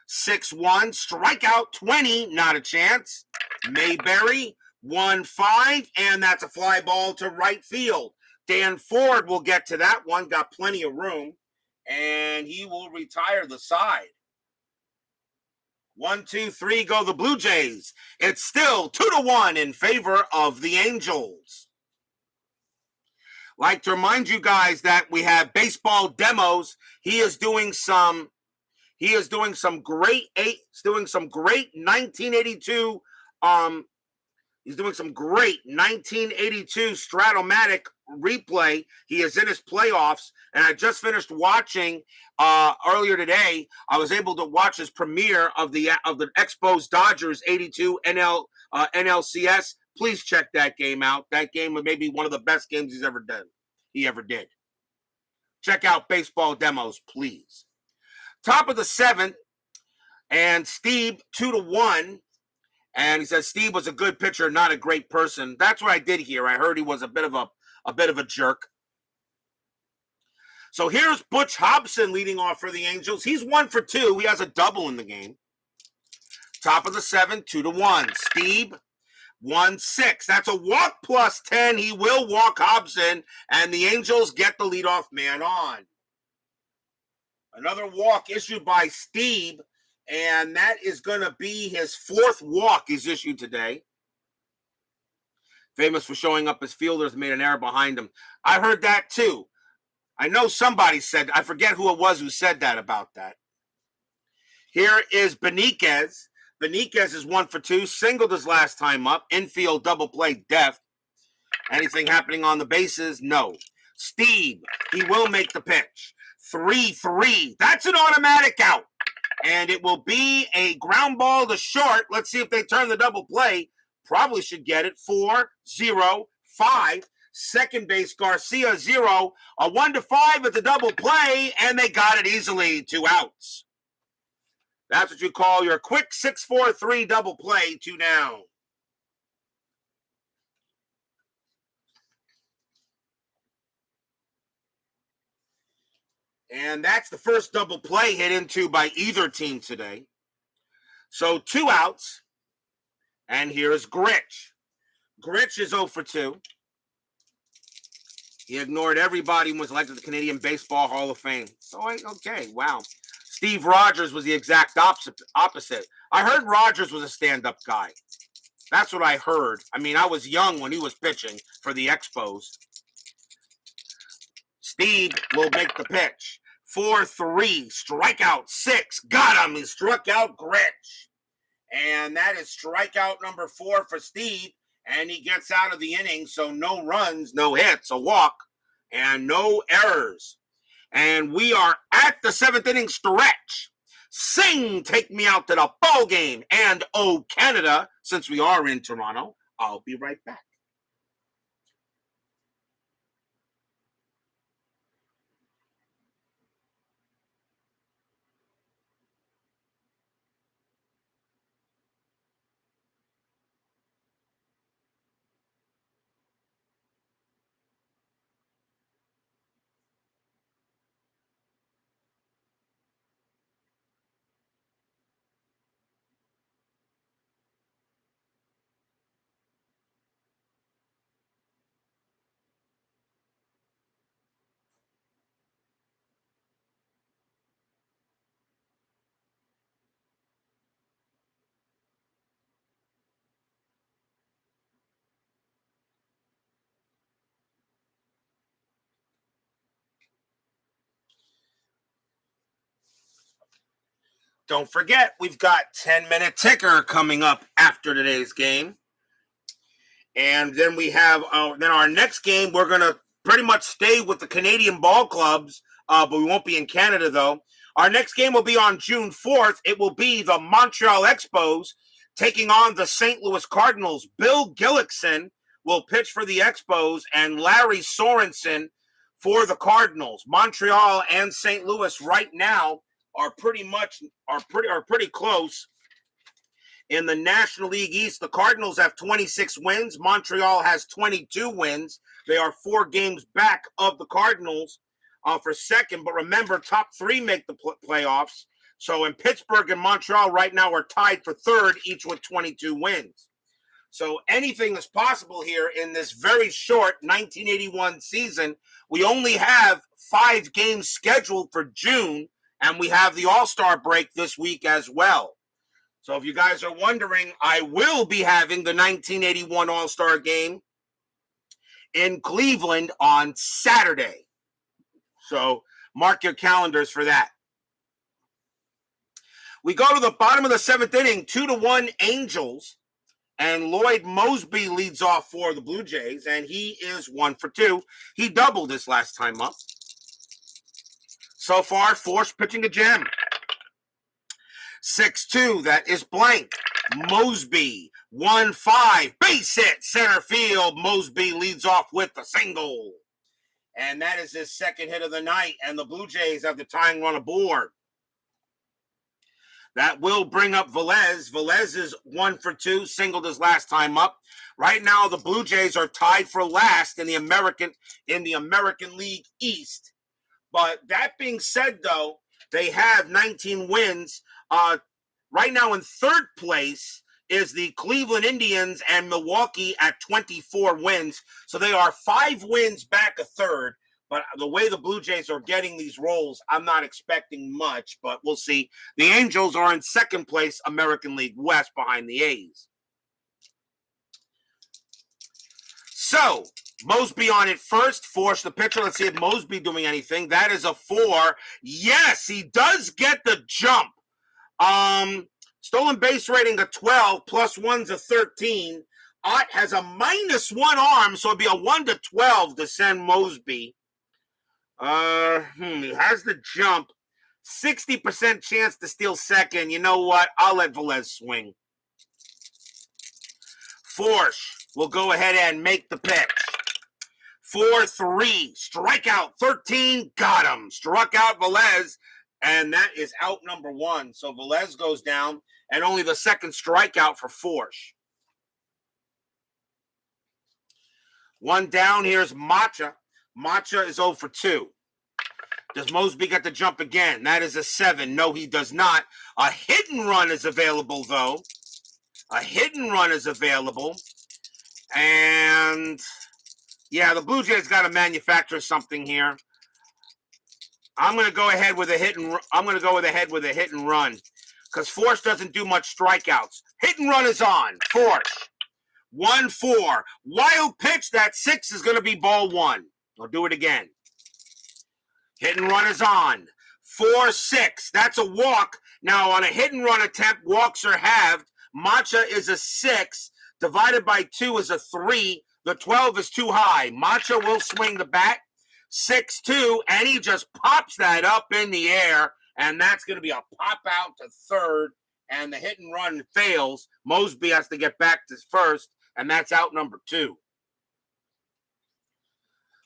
6-1, strikeout 20, not a chance. Mayberry, 1-5, and that's a fly ball to right field. Dan Ford will get to that one, got plenty of room, and he will retire the side. 1, 2, 3, go the Blue Jays. It's still 2-1 in favor of the Angels. Like to remind you guys that we have baseball demos. He is doing some great 1982 he's doing some great 1982 Stratomatic replay. He is in his playoffs, and I just finished watching earlier today. I was able to watch his premiere of the Expos Dodgers 82 NLCS. Please check that game out. That game was maybe one of the best games he ever did. Check out baseball demos, please. Top of the 7th, and Stieb 2-1. And he says Stieb was a good pitcher, not a great person. That's what I did hear. I heard he was a bit of a jerk. So here's Butch Hobson leading off for the Angels. He's 1 for 2. He has a double in the game. Top of the 7th, 2-1. Stieb 1-6. That's a walk plus 10. He will walk Hobson, and the Angels get the leadoff man on. Another walk issued by Stieb, and that is going to be his 4th walk he's issued today. Famous for showing up as fielders, made an error behind him. I heard that too. I know somebody said, I forget who it was who said that about that. Here is Benikez. Benikez is 1 for 2, singled his last time up. Infield double play deft. Anything happening on the bases? No. Stieb, he will make the pitch. 3-3. That's an automatic out. And it will be a ground ball to short. Let's see if they turn the double play. Probably should get it. 4-0-5. Second base, Garcia, 0. A 1-5 at the double play, and they got it easily. 2 outs. That's what you call your quick 6-4-3 double play. 2 down. And that's the first double play hit into by either team today. So 2 outs. And here's Grich. Grich is 0 for 2. He ignored everybody and was elected to the Canadian Baseball Hall of Fame. So, okay, wow. Steve Rogers was the exact opposite. I heard Rogers was a stand-up guy. That's what I heard. I mean, I was young when he was pitching for the Expos. Stieb will make the pitch. 4-3, strikeout 6. Got him. He struck out Grich. And that is strikeout number 4 for Stieb. And he gets out of the inning, so no runs, no hits, a walk, and no errors. And we are at the 7th inning stretch. Sing, take me out to the ball game. And oh, Canada, since we are in Toronto, I'll be right back. Don't forget, we've got 10-minute ticker coming up after today's game. And then we have, then our next game, we're going to pretty much stay with the Canadian ball clubs, but we won't be in Canada, though. Our next game will be on June 4th. It will be the Montreal Expos taking on the St. Louis Cardinals. Bill Gillickson will pitch for the Expos, and Larry Sorensen for the Cardinals. Montreal and St. Louis right now are pretty close. In the National League East, the Cardinals have 26 wins. Montreal has 22 wins. They are 4 games back of the Cardinals for second. But remember, top 3 make the playoffs. So in Pittsburgh and Montreal right now are tied for third, each with 22 wins. So anything is possible here in this very short 1981 season. We only have 5 games scheduled for June, and we have the All-Star break this week as well. So if you guys are wondering, I will be having the 1981 All-Star game in Cleveland on Saturday. So mark your calendars for that. We go to the bottom of the 7th inning, 2-1 Angels, and Lloyd Moseby leads off for the Blue Jays, and he is 1 for 2. He doubled his last time up. So far, Forsch pitching a gem. 6-2, that is blank. Moseby, 1-5, base hit, center field. Moseby leads off with the single. And that is his second hit of the night, and the Blue Jays have the tying run aboard. That will bring up Velez. Velez is 1 for 2, singled his last time up. Right now, the Blue Jays are tied for last in the American League East. But that being said, though, they have 19 wins. Right now in third place is the Cleveland Indians and Milwaukee at 24 wins. So they are 5 wins back of third. But the way the Blue Jays are getting these rolls, I'm not expecting much, but we'll see. The Angels are in second place, American League West, behind the A's. So, Moseby on it first. Forsch the pitcher. Let's see if Moseby doing anything. That is a 4. Yes, he does get the jump. Stolen base rating of 12, plus 1's a 13. Ott has a -1 arm, so it'd be a 1-12 to send Moseby. He has the jump. 60% chance to steal second. You know what? I'll let Velez swing. Forsch will go ahead and make the pitch. 4-3. Strikeout 13. Got him. Struck out Velez. And that is out number 1. So Velez goes down. And only the second strikeout for Forsch. 1 down. Here's Macha. Macha is 0 for 2. Does Moseby get the jump again? That is a 7. No, he does not. A hit and run is available, though. A hit and run is available. And, yeah, the Blue Jays got to manufacture something here. I'm going to go ahead with a hit and run because Forsch doesn't do much strikeouts. Hit and run is on. Forsch. 1-4. Wild pitch. That 6 is going to be ball 1. I'll do it again. Hit and run is on. 4-6. That's a walk. Now, on a hit and run attempt, walks are halved. Macha is a 6. Divided by 2 is a 3. The 12 is too high. Macha will swing the bat. 6-2, and he just pops that up in the air, and that's going to be a pop out to third, and the hit and run fails. Moseby has to get back to first, and that's out number 2.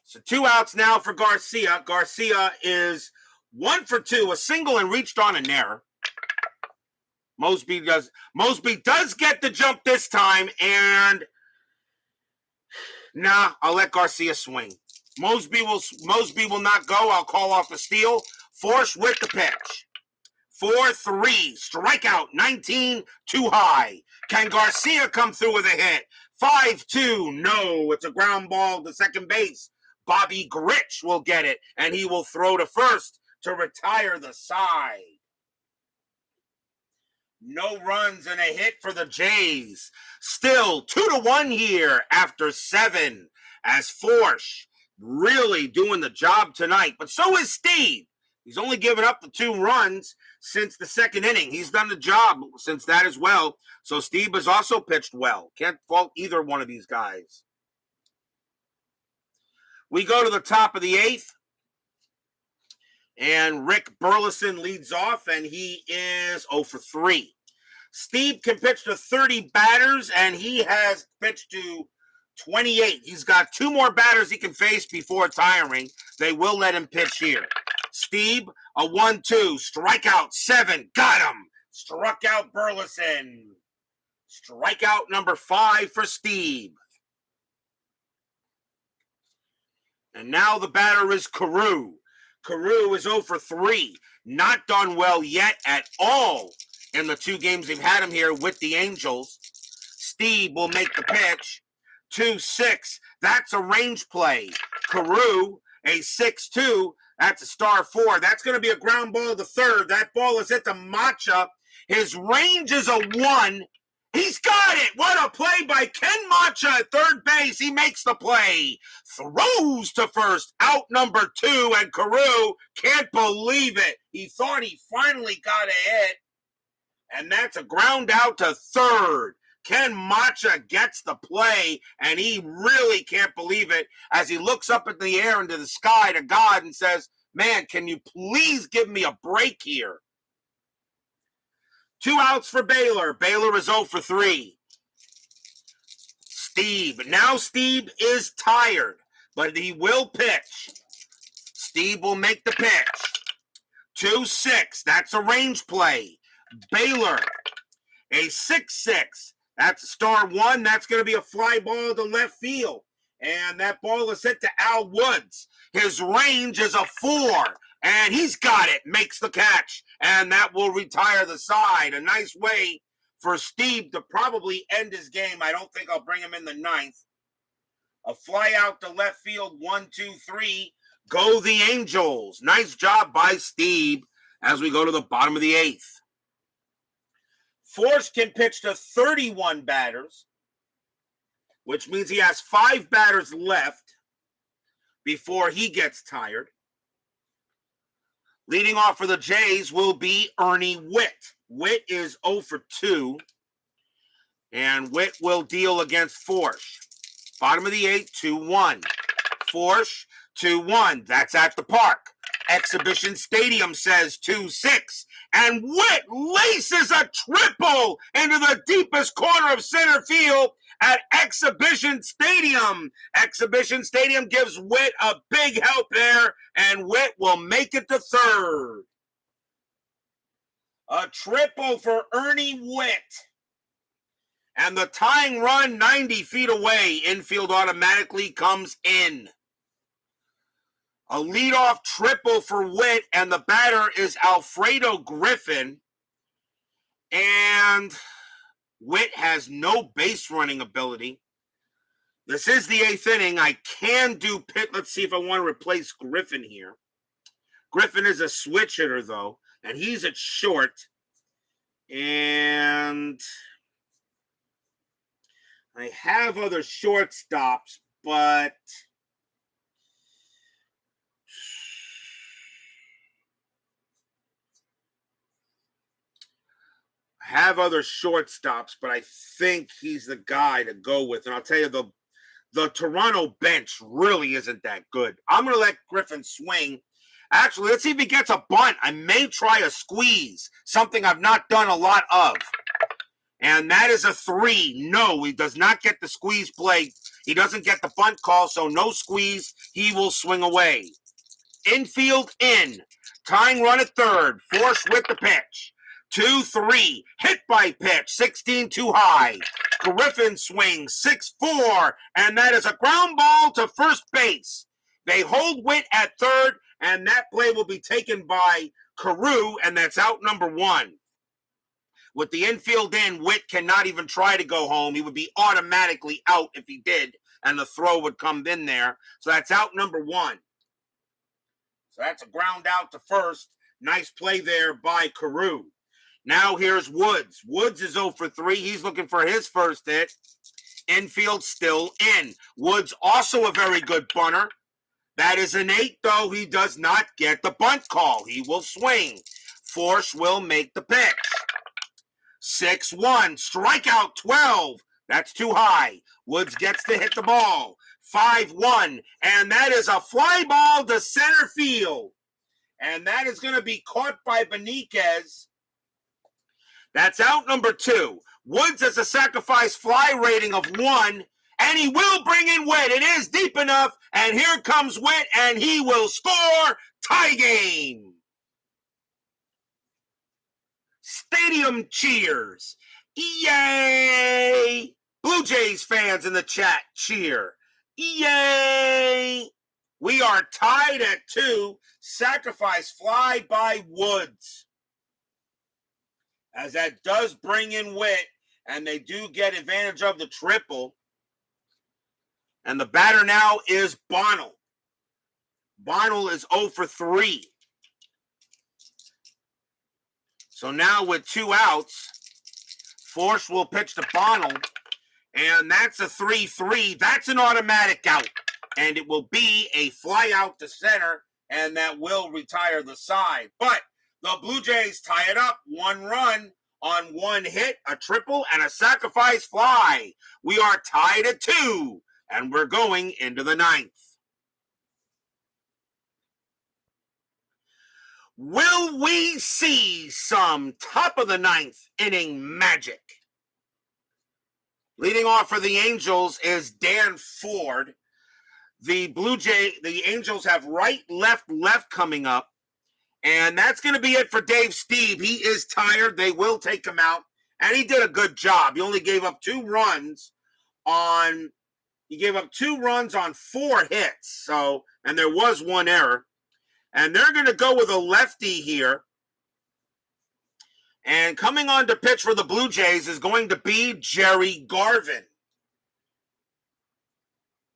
So 2 outs now for Garcia. Garcia is 1 for 2, a single and reached on an error. Moseby does get the jump this time, and I'll let Garcia swing. Moseby will not go. I'll call off the steal. Forsch with the pitch. 4-3. Strikeout 19. Too high. Can Garcia come through with a hit? 5-2. No. It's a ground ball to second base. Bobby Grich will get it, and he will throw to first to retire the side. No runs and a hit for the Jays. Still 2-1 here after 7 as Forsch really doing the job tonight. But so is Stieb. He's only given up the 2 runs since the second inning. He's done the job since that as well. So Stieb has also pitched well. Can't fault either one of these guys. We go to the top of the 8th. And Rick Burleson leads off, and he is 0 for 3. Stieb can pitch to 30 batters, and he has pitched to 28. He's got 2 more batters he can face before tiring. They will let him pitch here. Stieb, a 1-2. Strikeout 7. Got him. Struck out Burleson. Strikeout number 5 for Stieb. And now the batter is Carew. Carew is 0 for 3. Not done well yet at all in the 2 games they've had him here with the Angels. Stieb will make the pitch. 2-6. That's a range play. Carew, a 6-2. That's a star 4. That's going to be a ground ball to third. That ball is hit to Demacia. His range is a 1. He's got it. What a play by Ken Demacia at third base. He makes the play. Throws to first. Out number 2. And Carew can't believe it. He thought he finally got a hit. And that's a ground out to third. Ken Demacia gets the play, and he really can't believe it as he looks up in the air into the sky to God and says, man, can you please give me a break here? 2 outs for Baylor. Baylor is 0 for 3. Stieb. Now Stieb is tired, but he will pitch. Stieb will make the pitch. 2-6. That's a range play. Baylor, a 6-6. That's a star 1. That's going to be a fly ball to left field. And that ball is hit to Al Woods. His range is a 4. And he's got it. Makes the catch. And that will retire the side. A nice way for Stieb to probably end his game. I don't think I'll bring him in the 9th. A fly out to left field. 1, 2, 3. Go the Angels. Nice job by Stieb as we go to the bottom of the 8th. Forsch can pitch to 31 batters, which means he has 5 batters left before he gets tired. Leading off for the Jays will be Ernie Witt. Witt is 0 for 2, and Witt will deal against Forsch. Bottom of the 8th, 2-1. Forsch, 2-1. That's at the park. Exhibition Stadium says 2-6. And Witt laces a triple into the deepest corner of center field at Exhibition Stadium. Exhibition Stadium gives Witt a big help there, and Witt will make it to third. A triple for Ernie Witt. And the tying run 90 feet away. Infield automatically comes in. A leadoff triple for Witt, and the batter is Alfredo Griffin. And Witt has no base running ability. This is the 8th inning. I can do pit. Let's see if I want to replace Griffin here. Griffin is a switch hitter, though, and he's at short. And I have other shortstops, but I think he's the guy to go with. And I'll tell you, the Toronto bench really isn't that good. I'm going to let Griffin swing. Actually, let's see if he gets a bunt. I may try a squeeze, something I've not done a lot of. And that is a 3. No, he does not get the squeeze play. He doesn't get the bunt call, so no squeeze. He will swing away. Infield in. Tying run at third. Forsch with the pitch. 2-3. Hit by pitch. 16 too high. Griffin swings. 6-4. And that is a ground ball to first base. They hold Witt at third, and that play will be taken by Carew, and that's out number 1. With the infield in, Witt cannot even try to go home. He would be automatically out if he did, and the throw would come in there. So that's out number 1. So that's a ground out to first. Nice play there by Carew. Now here's Woods. Woods is 0 for 3. He's looking for his first hit. Infield still in. Woods also a very good bunter. That is an 8, though. He does not get the bunt call. He will swing. Forsch will make the pitch. 6-1. Strikeout 12. That's too high. Woods gets to hit the ball. 5-1. And that is a fly ball to center field. And that is going to be caught by Benikez. That's out number 2. Woods has a sacrifice fly rating of 1, and he will bring in Witt. It is deep enough, and here comes Witt, and he will score. Tie game. Stadium cheers. Yay! Blue Jays fans in the chat cheer. Yay! We are tied at 2. Sacrifice fly by Woods. As that does bring in Witt, and they do get advantage of the triple. And the batter now is Bonnell. Bonnell is 0 for 3. So now with 2 outs, Forsch will pitch to Bonnell, and that's a 3-3. That's an automatic out, and it will be a fly out to center, and that will retire the side. But the Blue Jays tie it up, 1 run on 1 hit, a triple, and a sacrifice fly. We are tied at 2, and we're going into the 9th. Will we see some top of the 9th inning magic? Leading off for the Angels is Dan Ford. The Angels have right, left coming up. And that's going to be it for Dave Stieb. He is tired. They will take him out. And he did a good job. He only gave up 2 runs on 4 hits. So, and there was 1 error. And they're going to go with a lefty here. And coming on to pitch for the Blue Jays is going to be Jerry Garvin.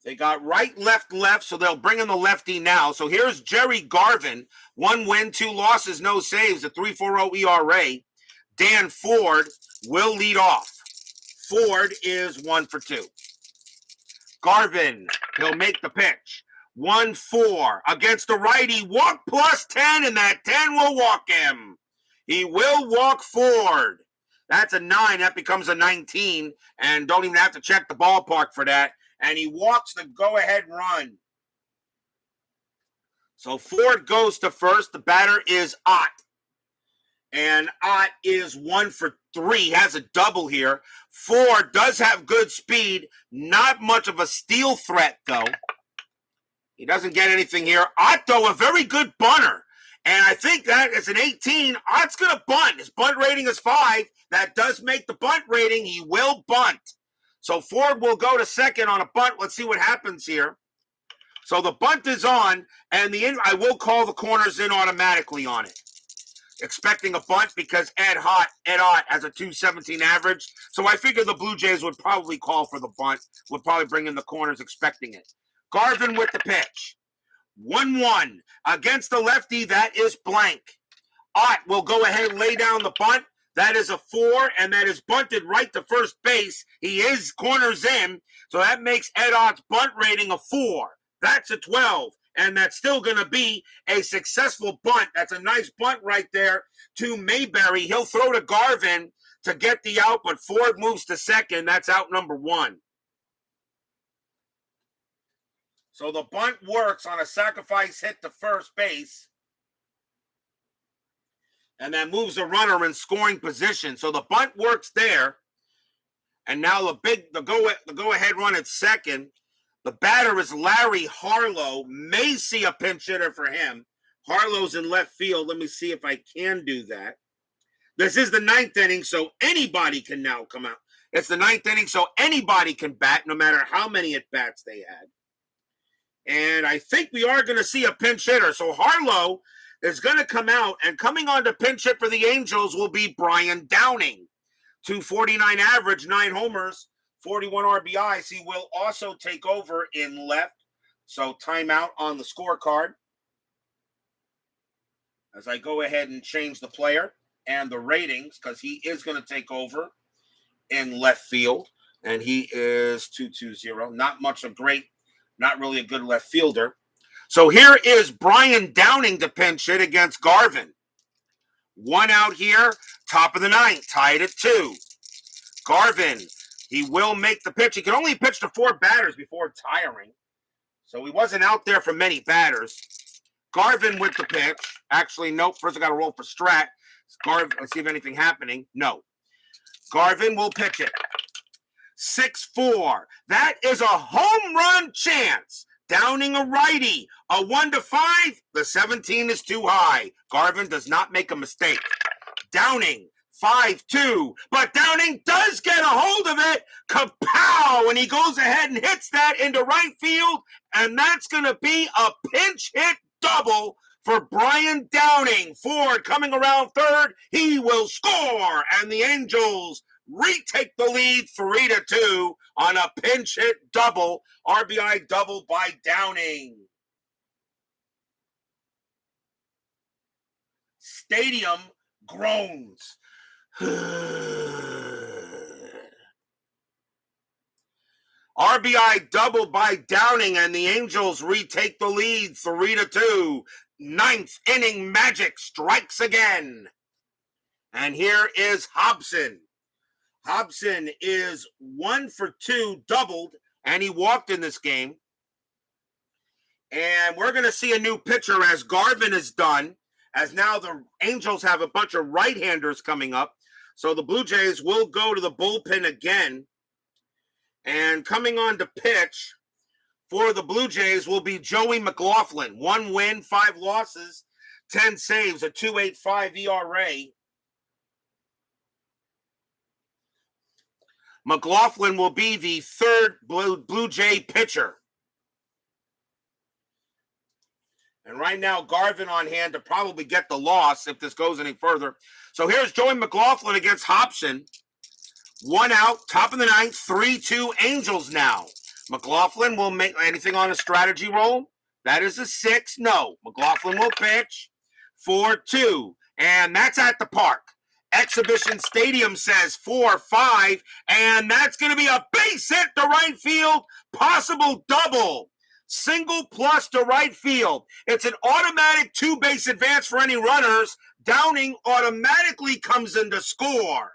They got right, left, so they'll bring in the lefty now. So here's Jerry Garvin. 1 win, 2 losses, no saves, a 3.40 ERA. Dan Ford will lead off. Ford is 1 for 2. Garvin, he'll make the pitch. 1-4 against the righty. Walk plus 10, and that 10 will walk him. He will walk Ford. That's a 9. That becomes a 19, and don't even have to check the ballpark for that. And he walks the go-ahead run. So Ford goes to first. The batter is Ott. And Ott is 1 for 3. He has a double here. Ford does have good speed. Not much of a steal threat, though. He doesn't get anything here. Otto, a very good bunter. And I think that as an 18, Ott's going to bunt. His bunt rating is 5. That does make the bunt rating. He will bunt. So Ford will go to second on a bunt. Let's see what happens here. So the bunt is on, and I will call the corners in automatically on it. Expecting a bunt because Ed Ott has a 217 average. So I figured the Blue Jays would probably call for the bunt. Would probably bring in the corners expecting it. Garvin with the pitch. 1-1 against the lefty. That is blank. Ott will go ahead and lay down the bunt. That is a 4, and that is bunted right to first base. He is corners in, so that makes Ed Ott's bunt rating a 4. That's a 12, and that's still going to be a successful bunt. That's a nice bunt right there to Mayberry. He'll throw to Garvin to get the out, but Ford moves to second. That's out number 1. So the bunt works on a sacrifice hit to first base. And that moves the runner in scoring position. So the bunt works there. And now the go-ahead run at second. The batter is Larry Harlow. May see a pinch hitter for him. Harlow's in left field. Let me see if I can do that. This is the 9th inning, so anybody can now come out. It's the 9th inning, so anybody can bat, no matter how many at-bats they had. And I think we are going to see a pinch hitter. So Harlow is going to come out, and coming on to pinch hit for the Angels will be Brian Downing. 249 average, 9 homers, 41 RBIs. He will also take over in left. So timeout on the scorecard. As I go ahead and change the player and the ratings, because he is going to take over in left field. And he is 2-2-0. Not really a good left fielder. So here is Brian Downing to pinch hit against Garvin. 1 out here, top of the 9th, tied at 2. Garvin, he will make the pitch. He can only pitch to 4 batters before tiring. So he wasn't out there for many batters. Garvin with the pitch. Actually, nope. First I got to roll for Strat. Garvin, let's see if anything happening. No. Garvin will pitch it. 6-4. That is a home run chance. Downing a righty. A 1-5. The 17 is too high. Garvin does not make a mistake. Downing 5-2. But Downing does get a hold of it. Kapow! And he goes ahead and hits that into right field. And that's going to be a pinch hit double for Brian Downing. Ford coming around third. He will score. And the Angels retake the lead 3-2 on a pinch hit double. RBI double by Downing. Stadium groans. RBI double by Downing, and the Angels retake the lead 3-2. Ninth inning magic strikes again. And here is Hobson. Hobson is 1 for 2, doubled, and he walked in this game. And we're going to see a new pitcher as Garvin is done, as now the Angels have a bunch of right-handers coming up. So the Blue Jays will go to the bullpen again. And coming on to pitch for the Blue Jays will be Joey McLaughlin. 1 win, 5 losses, 10 saves, a 2.85 ERA. McLaughlin will be the third Blue Jay pitcher. And right now, Garvin on hand to probably get the loss if this goes any further. So here's Joey McLaughlin against Hobson. 1 out, top of the ninth, 3-2 Angels now. McLaughlin will make anything on a strategy roll. That is a 6. No. McLaughlin will pitch. 4-2. And that's at the park. Exhibition Stadium says 4-5. And that's going to be a base hit to right field. Possible double. Single plus to right field. It's an automatic 2-base advance for any runners. Downing automatically comes in to score.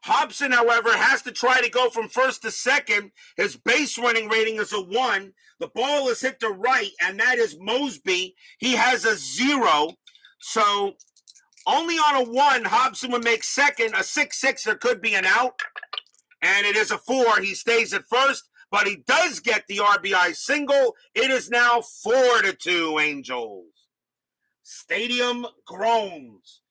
Hobson, however, has to try to go from first to second. His base running rating is a 1. The ball is hit to right, and that is Mosby. He has a 0. So only on a 1, Hobson would make second. A 6-6, there could be an out. And it is a 4. He stays at first, but he does get the RBI single. It is now 4-2 Angels. Stadium groans.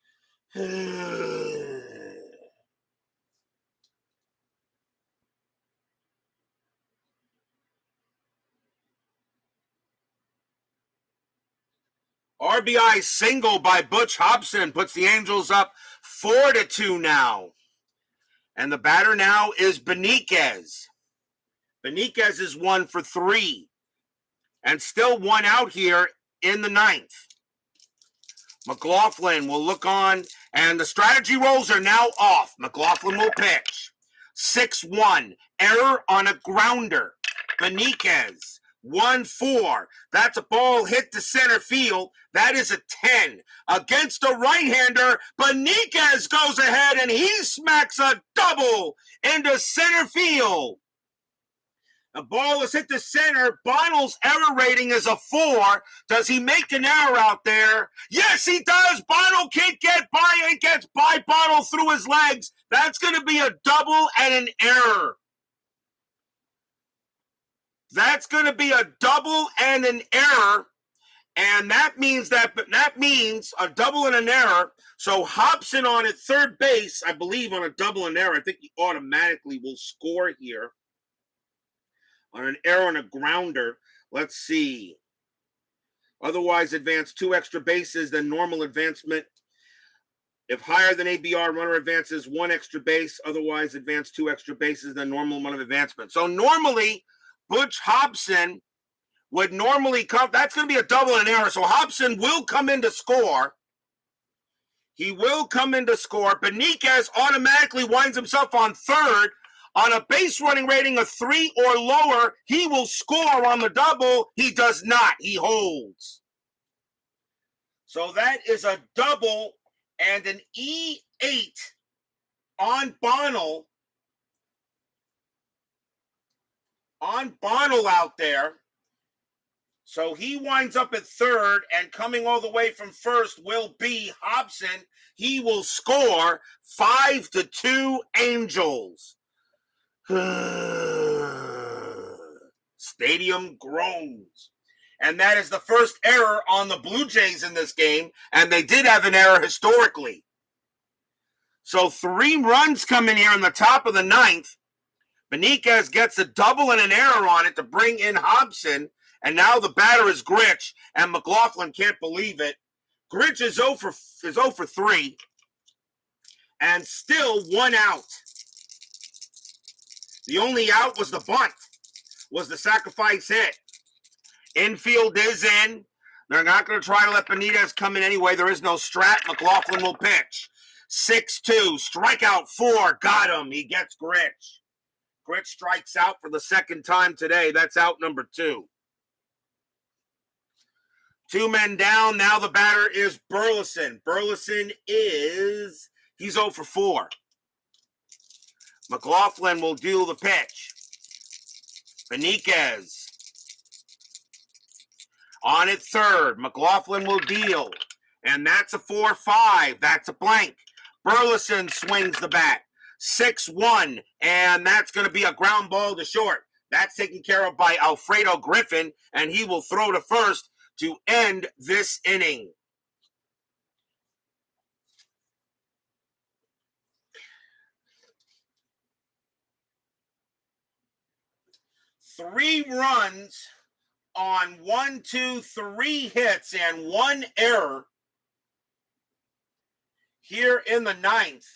RBI single by Butch Hobson puts the Angels up 4-2 now. And the batter now is Benikez. Benikez is 1 for 3. And still 1 out here in the ninth. McLaughlin will look on, and the strategy rolls are now off. McLaughlin will pitch. 6-1. Error on a grounder. Benikez. 1-4. That's a ball hit to center field. That is a 10. Against a right-hander, Benikez goes ahead and he smacks a double into center field. The ball is hit to center. Bonnell's error rating is a 4. Does he make an error out there? Yes, he does. Bonnell can't get by. He gets by Bonnell through his legs. That's going to be a double and an error. That's going to be a double and an error, and that means a double and an error. So Hobson on at third base, I believe on a double and error, I think he automatically will score here. On an error and a grounder, let's see. Otherwise, advance 2 extra bases than normal advancement. If higher than ABR, runner advances 1 extra base. Otherwise, advance 2 extra bases than normal amount of advancement. So normally, Butch Hobson would normally come. That's going to be a double and error. So Hobson will come in to score. He will come in to score. Benikez automatically winds himself on third. On a base running rating of 3 or lower, he will score on the double. He does not. He holds. So that is a double and an E8 on Bonnell. On Bonnell out there. So he winds up at third, and coming all the way from first will be Hobson. He will score 5-2 Angels. Stadium groans. And that is the first error on the Blue Jays in this game, and they did have an error historically. So 3 runs come in here in the top of the 9th. Benikez gets a double and an error on it to bring in Hobson, and now the batter is Grich, and McLaughlin can't believe it. Grich is 0 for 3, and still 1 out. The only out was the bunt, was the sacrifice hit. Infield is in. They're not going to try to let Benitez come in anyway. There is no strat. McLaughlin will pitch. 6-2, strikeout 4, got him. He gets Grich. Grich strikes out for the second time today. That's out number 2. 2 men down. Now the batter is Burleson. Burleson he's 0 for 4. McLaughlin will deal the pitch. Benikez on at third. McLaughlin will deal. And that's a 4-5. That's a blank. Burleson swings the bat. 6-1. And that's going to be a ground ball to short. That's taken care of by Alfredo Griffin. And he will throw to first to end this inning. Three runs on 1, 2, 3 hits and 1 error here in the 9th.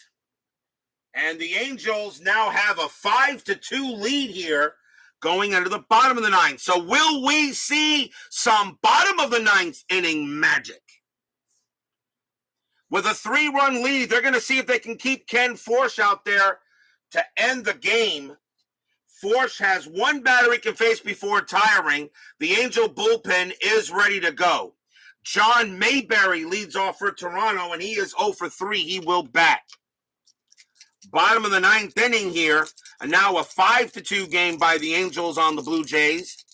And the Angels now have a 5-2 lead here going into the bottom of the 9th. So will we see some bottom of the 9th inning magic? With a 3-run lead, they're going to see if they can keep Ken Forsch out there to end the game. Forsch has 1 batter he can face before retiring. The Angel bullpen is ready to go. John Mayberry leads off for Toronto, and he is 0 for 3. He will bat. Bottom of the 9th inning here, and now a 5-2 game by the Angels on the Blue Jays.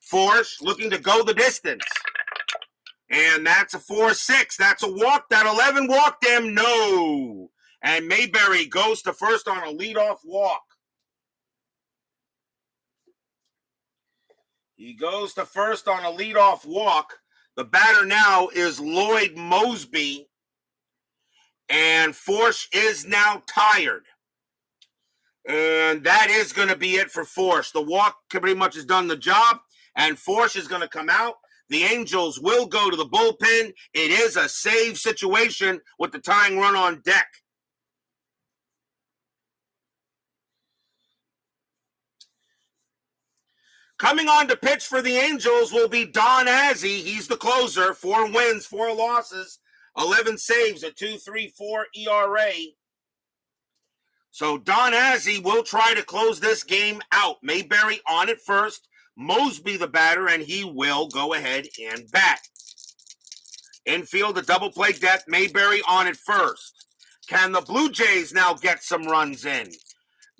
Forsch looking to go the distance. And that's a 4-6. That's a walk. That 11 walked him. No. And Mayberry goes to first on a leadoff walk. He goes to first on a leadoff walk. The batter now is Lloyd Mosby. And Forsch is now tired. And that is going to be it for Forsch. The walk pretty much has done the job. And Forsch is going to come out. The Angels will go to the bullpen. It is a save situation with the tying run on deck. Coming on to pitch for the Angels will be Don Azzi. He's the closer. 4 wins, 4 losses, 11 saves, a 2.34 ERA. So Don Azzi will try to close this game out. Mayberry on at first. Mosby the batter, and he will go ahead and bat. Infield, a double play death. Mayberry on at first. Can the Blue Jays now get some runs in?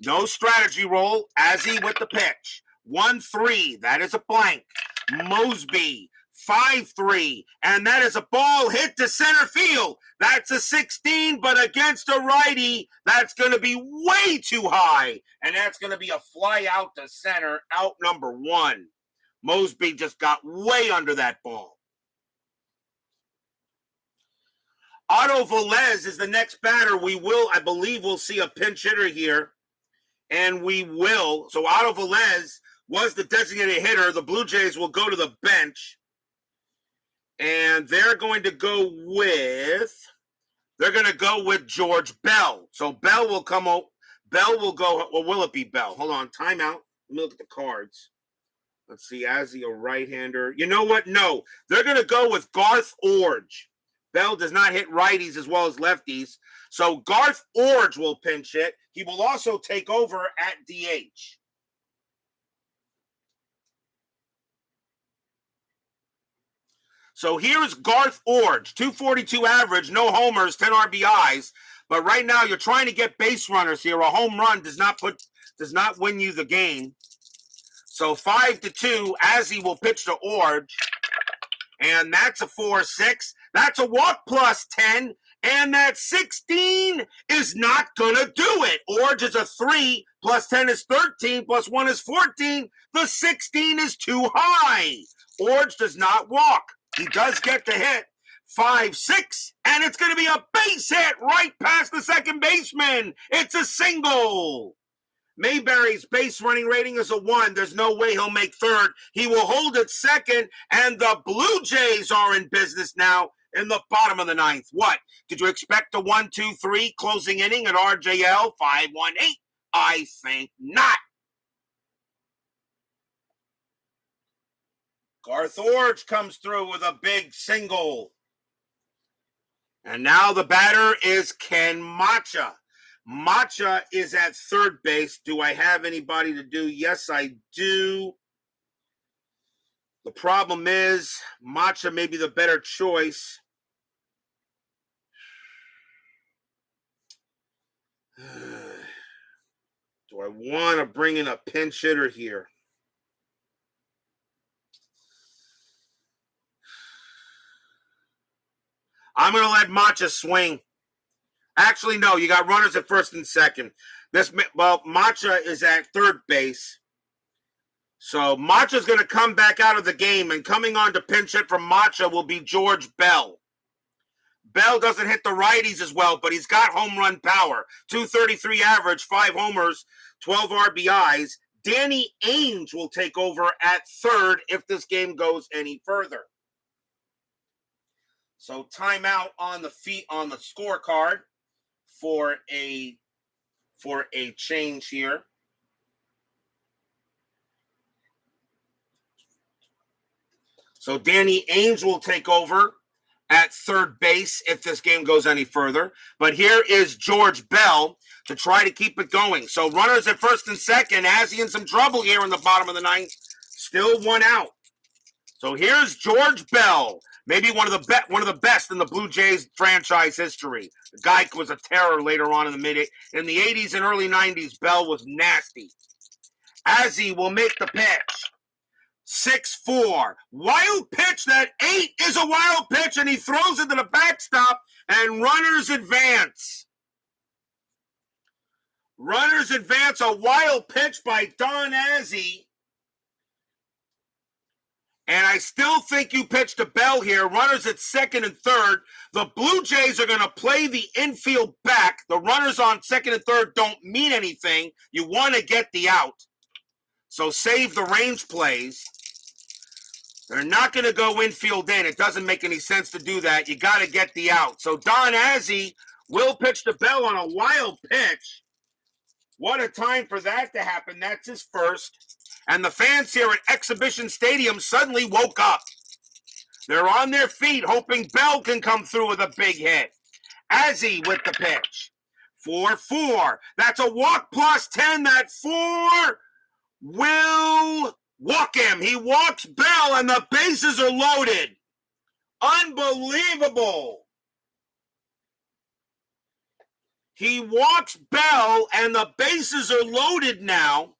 No strategy roll. Azzi with the pitch. 1-3. That is a blank. Mosby. 5-3. And that is a ball hit to center field. That's a 16, but against a righty, that's going to be way too high. And that's going to be a fly out to center, out number 1. Mosby just got way under that ball. Otto Velez is the next batter. I believe we'll see a pinch hitter here. And we will. So Otto Velez was the designated hitter. The Blue Jays will go to the bench. And they're going to go with George Bell. So Bell will come out. Bell will go, or will it be Bell? Hold on, timeout. Let me look at the cards. Let's see, Azzi, a right-hander. You know what? No, they're going to go with Garth Orge. Bell does not hit righties as well as lefties. So Garth Orge will pinch hit. He will also take over at DH. So here's Garth Orge, 242 average, no homers, 10 RBIs. But right now you're trying to get base runners here. A home run does not win you the game. So 5-2, Azzy will pitch to Orge. And that's a 4-6. That's a walk plus 10. And that 16 is not going to do it. Orge is a 3, plus 10 is 13, plus 1 is 14. The 16 is too high. Orge does not walk. He does get the hit. 5-6, and it's going to be a base hit right past the second baseman. It's a single. Mayberry's base running rating is a 1. There's no way he'll make third. He will hold at second, and the Blue Jays are in business now in the bottom of the ninth. What? Did you expect a 1-2-3 closing inning at RJL 5-1-8? I think not. Garth Orge comes through with a big single. And now the batter is Ken Macha. Macha is at third base. Do I have anybody to do? Yes, I do. The problem is Macha may be the better choice. Do I want to bring in a pinch hitter here? I'm going to let Macha swing. Actually, no, you got runners at first and second. Macha is at third base. So Macha's going to come back out of the game, and coming on to pinch hit from Macha will be George Bell. Bell doesn't hit the righties as well, but he's got home run power. 233 average, 5 homers, 12 RBIs. Danny Ainge will take over at third if this game goes any further. So timeout on the scorecard for a change here. So Danny Ainge will take over at third base if this game goes any further. But here is George Bell to try to keep it going. So runners at first and second. Azzy in some trouble here in the bottom of the ninth. Still 1 out. So here's George Bell. Maybe one of the best in the Blue Jays franchise history. The guy was a terror later on in the 80s and early 90s. Bell was nasty. Azzy will make the pitch. 6-4. Wild pitch. That 8 is a wild pitch, and he throws it to the backstop, and runners advance. Runners advance. A wild pitch by Don Azzy. And I still think you pitched to Bell here. Runners at second and third. The Blue Jays are going to play the infield back. The runners on second and third don't mean anything. You want to get the out. So save the range plays. They're not going to go infield in. It doesn't make any sense to do that. You got to get the out. So Don Azzy will pitch to Bell on a wild pitch. What a time for that to happen. That's his first. And the fans here at Exhibition Stadium suddenly woke up. They're on their feet hoping Bell can come through with a big hit. Azzy with the pitch. 4-4. That's a walk plus 10. That 4 will walk him. He walks Bell, and the bases are loaded. Unbelievable. He walks Bell, and the bases are loaded now.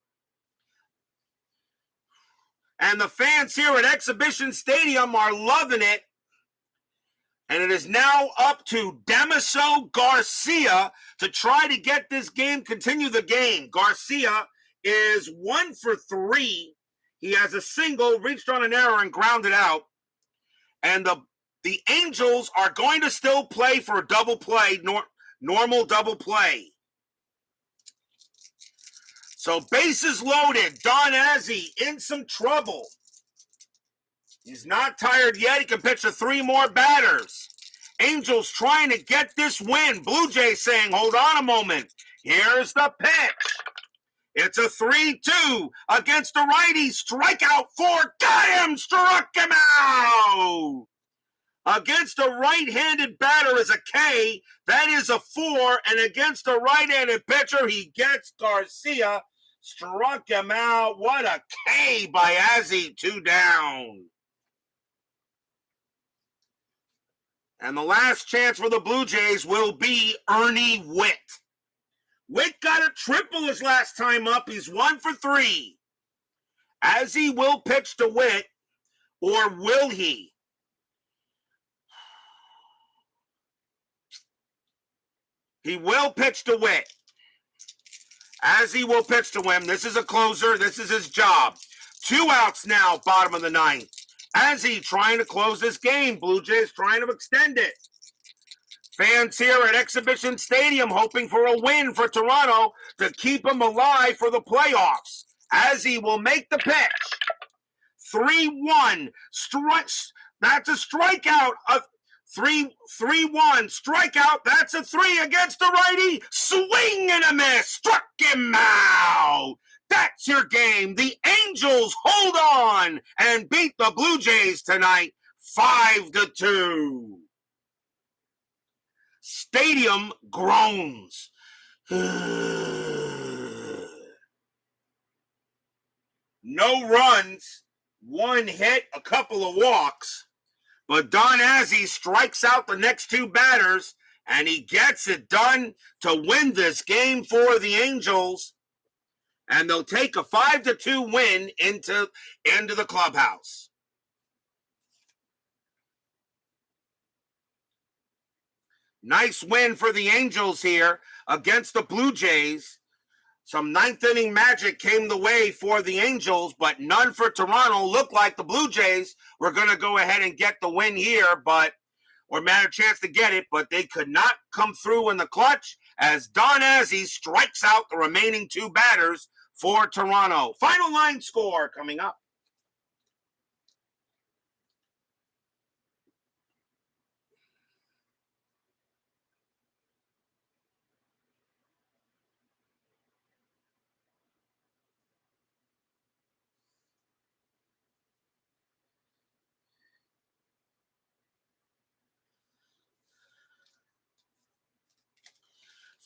And the fans here at Exhibition Stadium are loving it. And it is now up to Demacia Garcia to try to get this game, continue the game. Garcia is 1 for 3. He has a single, reached on an error, and grounded out. And the Angels are going to still play for a double play, normal double play. So bases loaded. Don Azzy in some trouble. He's not tired yet. He can pitch to 3 more batters. Angels trying to get this win. Blue Jays saying, hold on a moment. Here's the pitch. It's a 3-2 against a righty. Strikeout 4. Got him. Struck him out. Against a right-handed batter is a K. That is a 4. And against a right-handed pitcher, he gets Garcia. Struck him out. What a K by Azzy. 2 down. And the last chance for the Blue Jays will be Ernie Witt. Witt got a triple his last time up. He's 1 for 3. as he will pitch to Witt, or will he? He will pitch to Witt. As he will pitch to him. This is a closer. This is his job. 2 outs now, bottom of the 9th. As he trying to close this game. Blue Jays trying to extend it. Fans here at Exhibition Stadium hoping for a win for Toronto to keep them alive for the playoffs. As he will make the pitch. 3-1. That's a strikeout. 3-1. Strikeout. That's a 3 against the righty. Swing and a miss. Struck him out. That's your game. The Angels hold on and beat the Blue Jays tonight 5-2. Stadium groans. No runs, 1 hit, a couple of walks. But Don Azzi strikes out the next 2 batters, and he gets it done to win this game for the Angels. And they'll take a 5-2 win into the clubhouse. Nice win for the Angels here against the Blue Jays. Some 9th inning magic came the way for the Angels, but none for Toronto. Looked like the Blue Jays were going to go ahead and get the win here, or had a chance to get it, but they could not come through in the clutch as Don Azzi strikes out the remaining 2 batters for Toronto. Final line score coming up.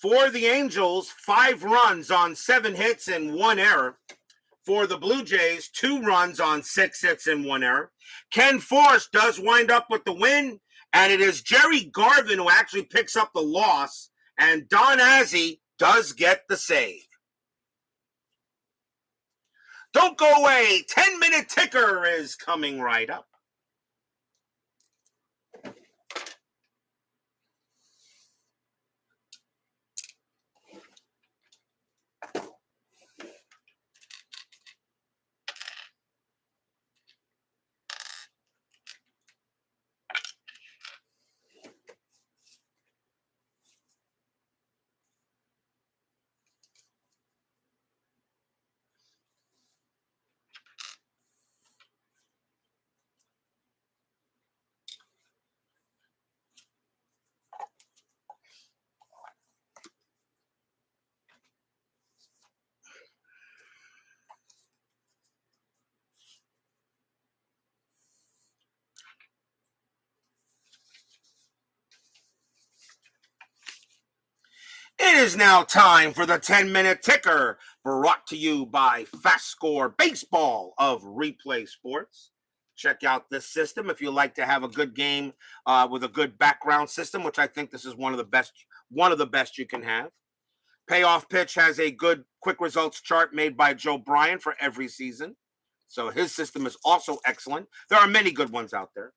For the Angels, 5 runs on 7 hits and 1 error. For the Blue Jays, 2 runs on 6 hits and 1 error. Ken Forsch does wind up with the win, and it is Jerry Garvin who actually picks up the loss, and Don Azzi does get the save. Don't go away. 10-minute ticker is coming right up. It is now time for the 10-minute ticker, brought to you by FastScore Baseball of Replay Sports. Check out this system if you like to have a good game with a good background system, which I think this is one of the best you can have. Payoff Pitch has a good quick results chart made by Joe Bryan for every season. So his system is also excellent. There are many good ones out there.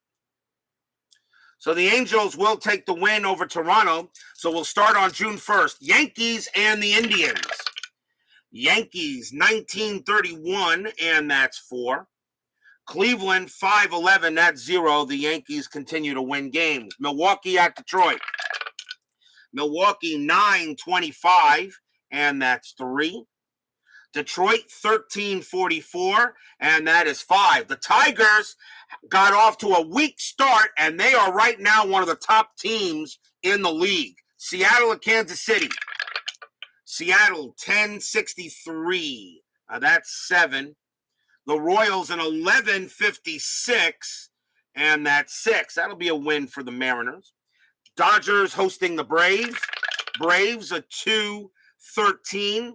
So the Angels will take the win over Toronto. So we'll start on June 1st. Yankees and the Indians. Yankees 1931, and that's 4. Cleveland 5-11, that's 0. The Yankees continue to win games. Milwaukee at Detroit. Milwaukee 9-25, and that's 3. Detroit 13-44, and that is 5. The Tigers got off to a weak start, and they are right now one of the top teams in the league. Seattle at Kansas City. Seattle 10-63, that's 7. The Royals an 11-56, and that's 6. That'll be a win for the Mariners. Dodgers hosting the Braves. Braves a 2-13.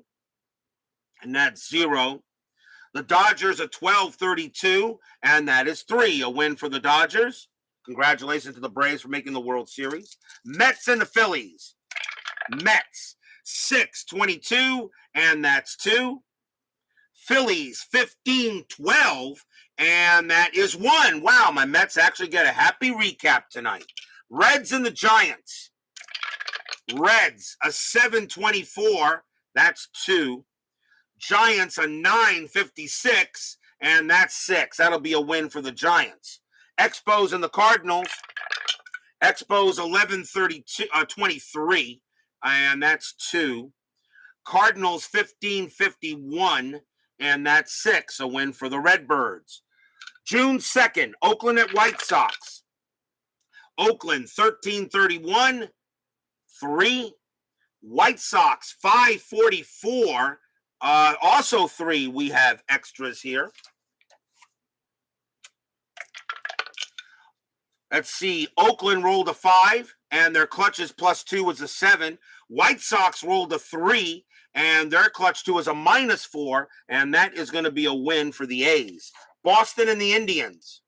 And that's 0. The Dodgers are 12-32, and that is 3. A win for the Dodgers. Congratulations to the Braves for making the World Series. Mets and the Phillies. Mets 6-22, and that's 2. Phillies 15-12, and that is 1. Wow, my Mets actually get a happy recap tonight. Reds and the Giants. Reds a 7-24, that's 2. Giants a 9-56, and that's 6. That'll be a win for the Giants. Expos and the Cardinals. Expos 11-23, and that's 2. Cardinals 15-51, and that's 6. A win for the Redbirds. June 2nd, Oakland at White Sox. Oakland 13-31, 3. White Sox 5-44, also 3. We have extras here. Let's see. Oakland rolled a 5, and their clutches +2 was a 7. White Sox rolled a 3, and their clutch 2 is a -4, and that is going to be a win for the A's. Boston and the Indians.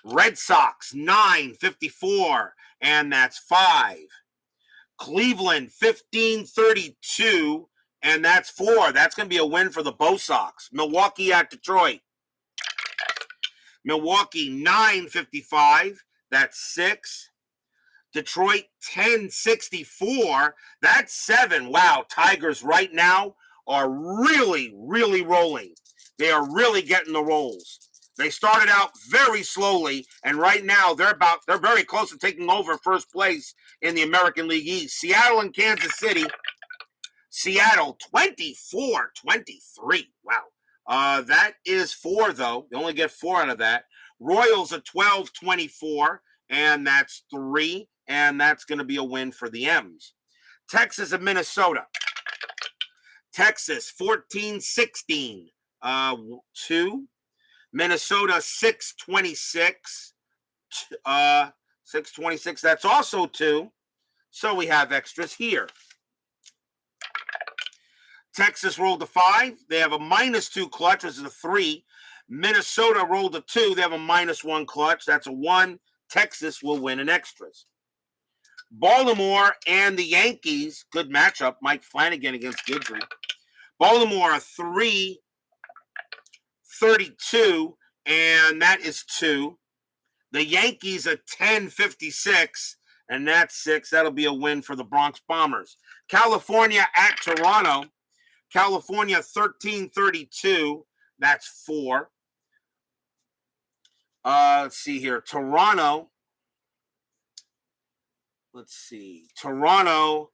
Red Sox 9-54, and that's 5. Cleveland 15-32, and that's 4. That's going to be a win for the Bo Sox. Milwaukee at Detroit. Milwaukee 9-55, that's 6. Detroit 10-64, that's 7. Wow, Tigers right now are really, really rolling. They are really getting the rolls. They started out very slowly, and right now they're very close to taking over first place in the American League East. Seattle and Kansas City. Seattle 24-23. Wow. That is 4, though. You only get 4 out of that. Royals a 12-24, and that's 3, and that's going to be a win for the M's. Texas and Minnesota. Texas 14-16, 2. Minnesota 6-26, 6-26. That's also 2. So we have extras here. Texas rolled a 5. They have a -2 clutch, which is a 3. Minnesota rolled a 2. They have a -1 clutch. That's a 1. Texas will win in extras. Baltimore and the Yankees. Good matchup. Mike Flanagan against Guidry. Baltimore a 3-32, and that is 2. The Yankees a 10-56, and that's 6. That'll be a win for the Bronx Bombers. California at Toronto. California 13-32, that's 4. Let's see here. Toronto. Let's see. Toronto,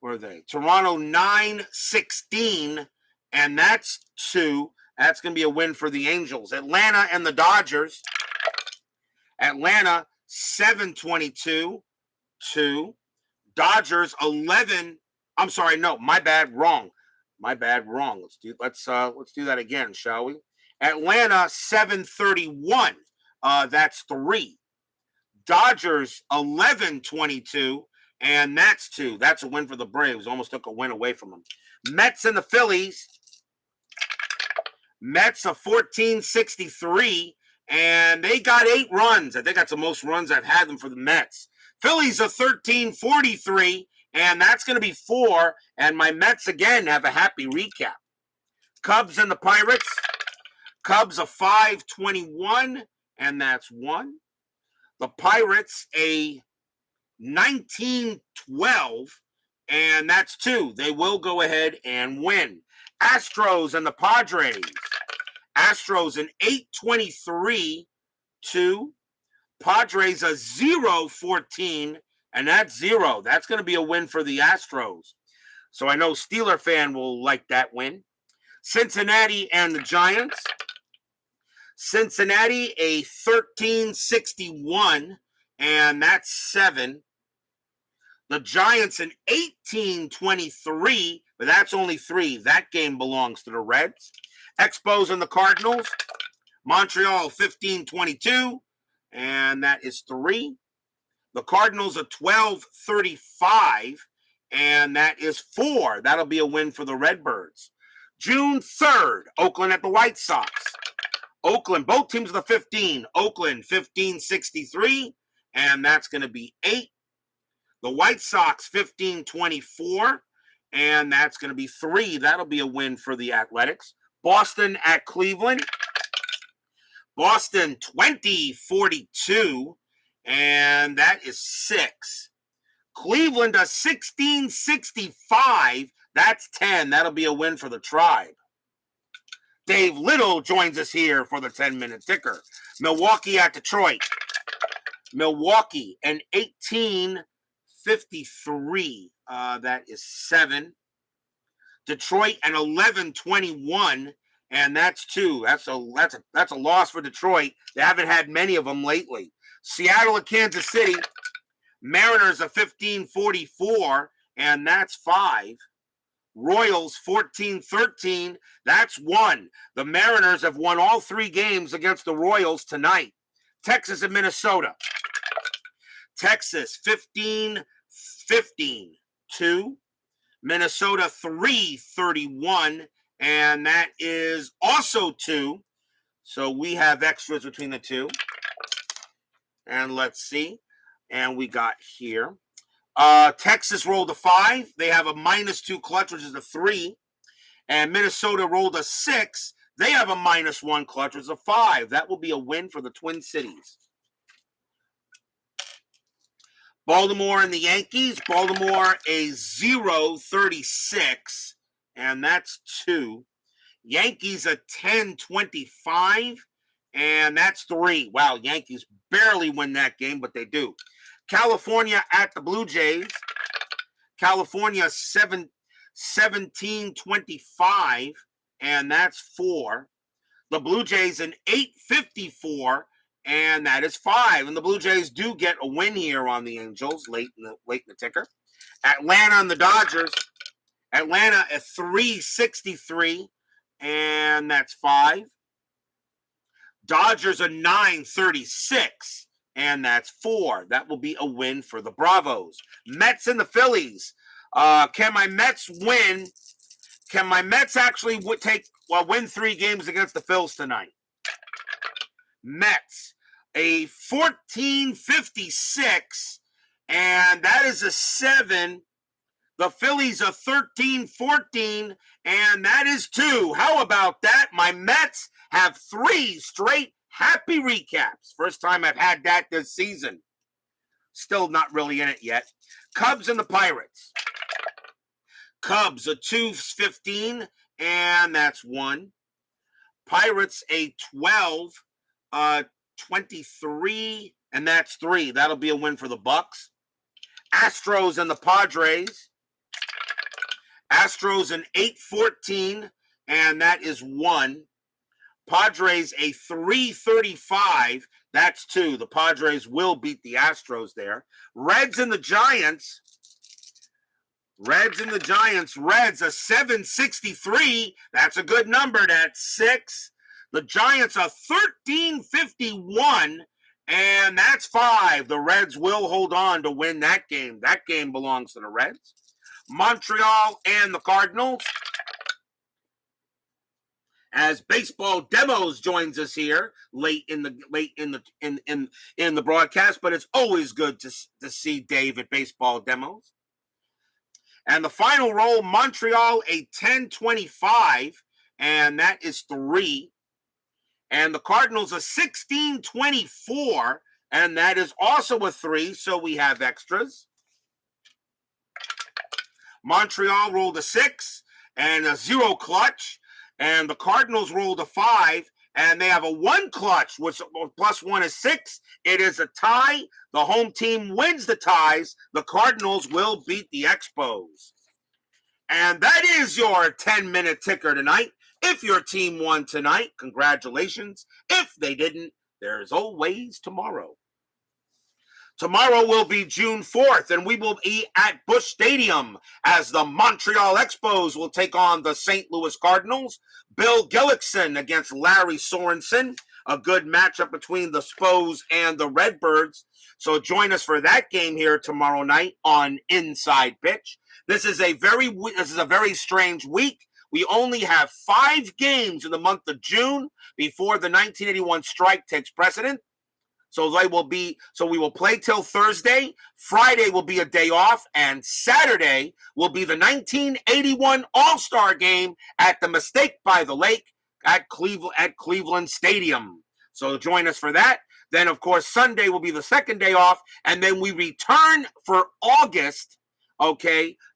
where are they? Toronto 9-16, and that's 2. That's going to be a win for the Angels. Atlanta and the Dodgers. Atlanta 7-22, 2. Dodgers 11. I'm sorry, no, my bad, wrong. My bad, wrong. Let's do that again, shall we? Atlanta 7-31. That's 3. Dodgers 11-22, and that's 2. That's a win for the Braves. Almost took a win away from them. Mets and the Phillies. Mets a 14-63, and they got 8 runs. I think that's the most runs I've had them for the Mets. Phillies a 13-43, and that's going to be 4. And my Mets again have a happy recap. Cubs and the Pirates. Cubs a 5-21, and that's 1. The Pirates a 19-12, and that's 2. They will go ahead and win. Astros and the Padres. Astros an 8-23, 2. Padres a 0-14, and that's 0. That's going to be a win for the Astros. So I know Steeler fan will like that win. Cincinnati and the Giants. Cincinnati a 13-61, and that's 7. The Giants an 18-23, but that's only 3. That game belongs to the Reds. Expos and the Cardinals. Montreal 15-22, and that is 3. The Cardinals a 12-35, and that is 4. That'll be a win for the Redbirds. June 3rd, Oakland at the White Sox. Oakland, both teams of the 15. Oakland 15-63, and that's going to be 8. The White Sox 15-24, and that's going to be 3. That'll be a win for the Athletics. Boston at Cleveland. Boston 20-42, and that is 6. Cleveland a 16-65. That's 10. That'll be a win for the Tribe. Dave Little joins us here for the 10-minute ticker. Milwaukee at Detroit. Milwaukee an 18-53. That is 7. Detroit an 11-21, and that's 2. That's a loss for Detroit. They haven't had many of them lately. Seattle at Kansas City. Mariners a 15-44, and that's 5. Royals 14-13, that's 1. The Mariners have won all 3 games against the Royals tonight. Texas and Minnesota. Texas 15-15, 2. Minnesota 3-31, and that is also 2. So we have extras between the 2. And let's see. And we got here. Texas rolled a 5. They have a -2 clutch, which is a 3. And Minnesota rolled a 6. They have a -1 clutch, which is a 5. That will be a win for the Twin Cities. Baltimore and the Yankees. Baltimore a 0-36, and that's 2. Yankees a 10-25, and that's 3. Wow, Yankees barely win that game, but they do. California at the Blue Jays. California 17-25, and that's 4. The Blue Jays an 8-54, and that is 5. And the Blue Jays do get a win here on the Angels late in the ticker. Atlanta and the Dodgers. Atlanta at 3-63, and that's 5. Dodgers a 9-36. And that's 4. That will be a win for the Bravos. Mets and the Phillies. Can my Mets win? Can my Mets actually win 3 games against the Phils tonight? Mets, a 14-56, and that is a 7. The Phillies a 13-14, and that is 2. How about that? My Mets have 3 straight happy recaps. First time I've had that this season. Still not really in it yet. Cubs and the Pirates. Cubs a 2-15, and that's 1. Pirates a 12-23, and that's 3. That'll be a win for the Bucks. Astros and the Padres. Astros an 8-14, and that is 1. Padres a 3-35. That's 2. The Padres will beat the Astros there. Reds and the Giants. Reds a 7-63. That's a good number. That's 6. The Giants a 13-51, and that's 5. The Reds will hold on to win that game. That game belongs to the Reds. Montreal and the Cardinals. As Baseball Demos joins us here late in the broadcast, but it's always good to see Dave at Baseball Demos. And the final roll, Montreal a 10-25, and that is 3. And the Cardinals a 16-24, and that is also a 3. So we have extras. Montreal rolled a 6 and a 0 clutch. And the Cardinals rolled a 5, and they have a 1 clutch, which +1 is 6. It is a tie. The home team wins the ties. The Cardinals will beat the Expos. And that is your 10-minute ticker tonight. If your team won tonight, congratulations. If they didn't, there's always tomorrow. Tomorrow will be June 4th, and we will be at Busch Stadium as the Montreal Expos will take on the St. Louis Cardinals. Bill Gillickson against Larry Sorensen. A good matchup between the Spos and the Redbirds. So join us for that game here tomorrow night on Inside Pitch. This is a very strange week. We only have 5 games in the month of June before the 1981 strike takes precedent. So we will play till Thursday. Friday will be a day off, and Saturday will be the 1981 All-Star game at the Mistake by the Lake at Cleveland Stadium. So join us for that. Then, of course, Sunday will be the second day off, and then we return for August,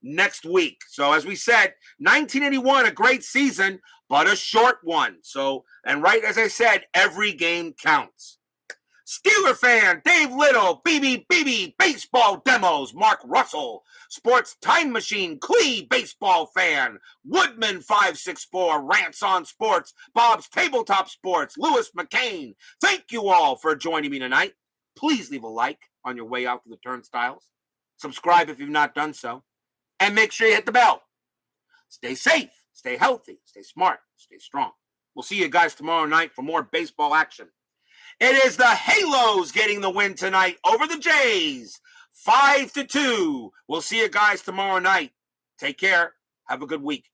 next week. So as we said, 1981, a great season, but a short one. So, and right as I said, every game counts. Steeler fan, Dave Little, BB, Baseball Demos, Mark Russell, Sports Time Machine, Clee, Baseball fan, Woodman 564, Rants on Sports, Bob's Tabletop Sports, Lewis McCain. Thank you all for joining me tonight. Please leave a like on your way out to the turnstiles. Subscribe if you've not done so. And make sure you hit the bell. Stay safe, stay healthy, stay smart, stay strong. We'll see you guys tomorrow night for more baseball action. It is the Halos getting the win tonight over the Jays, 5-2. We'll see you guys tomorrow night. Take care. Have a good week.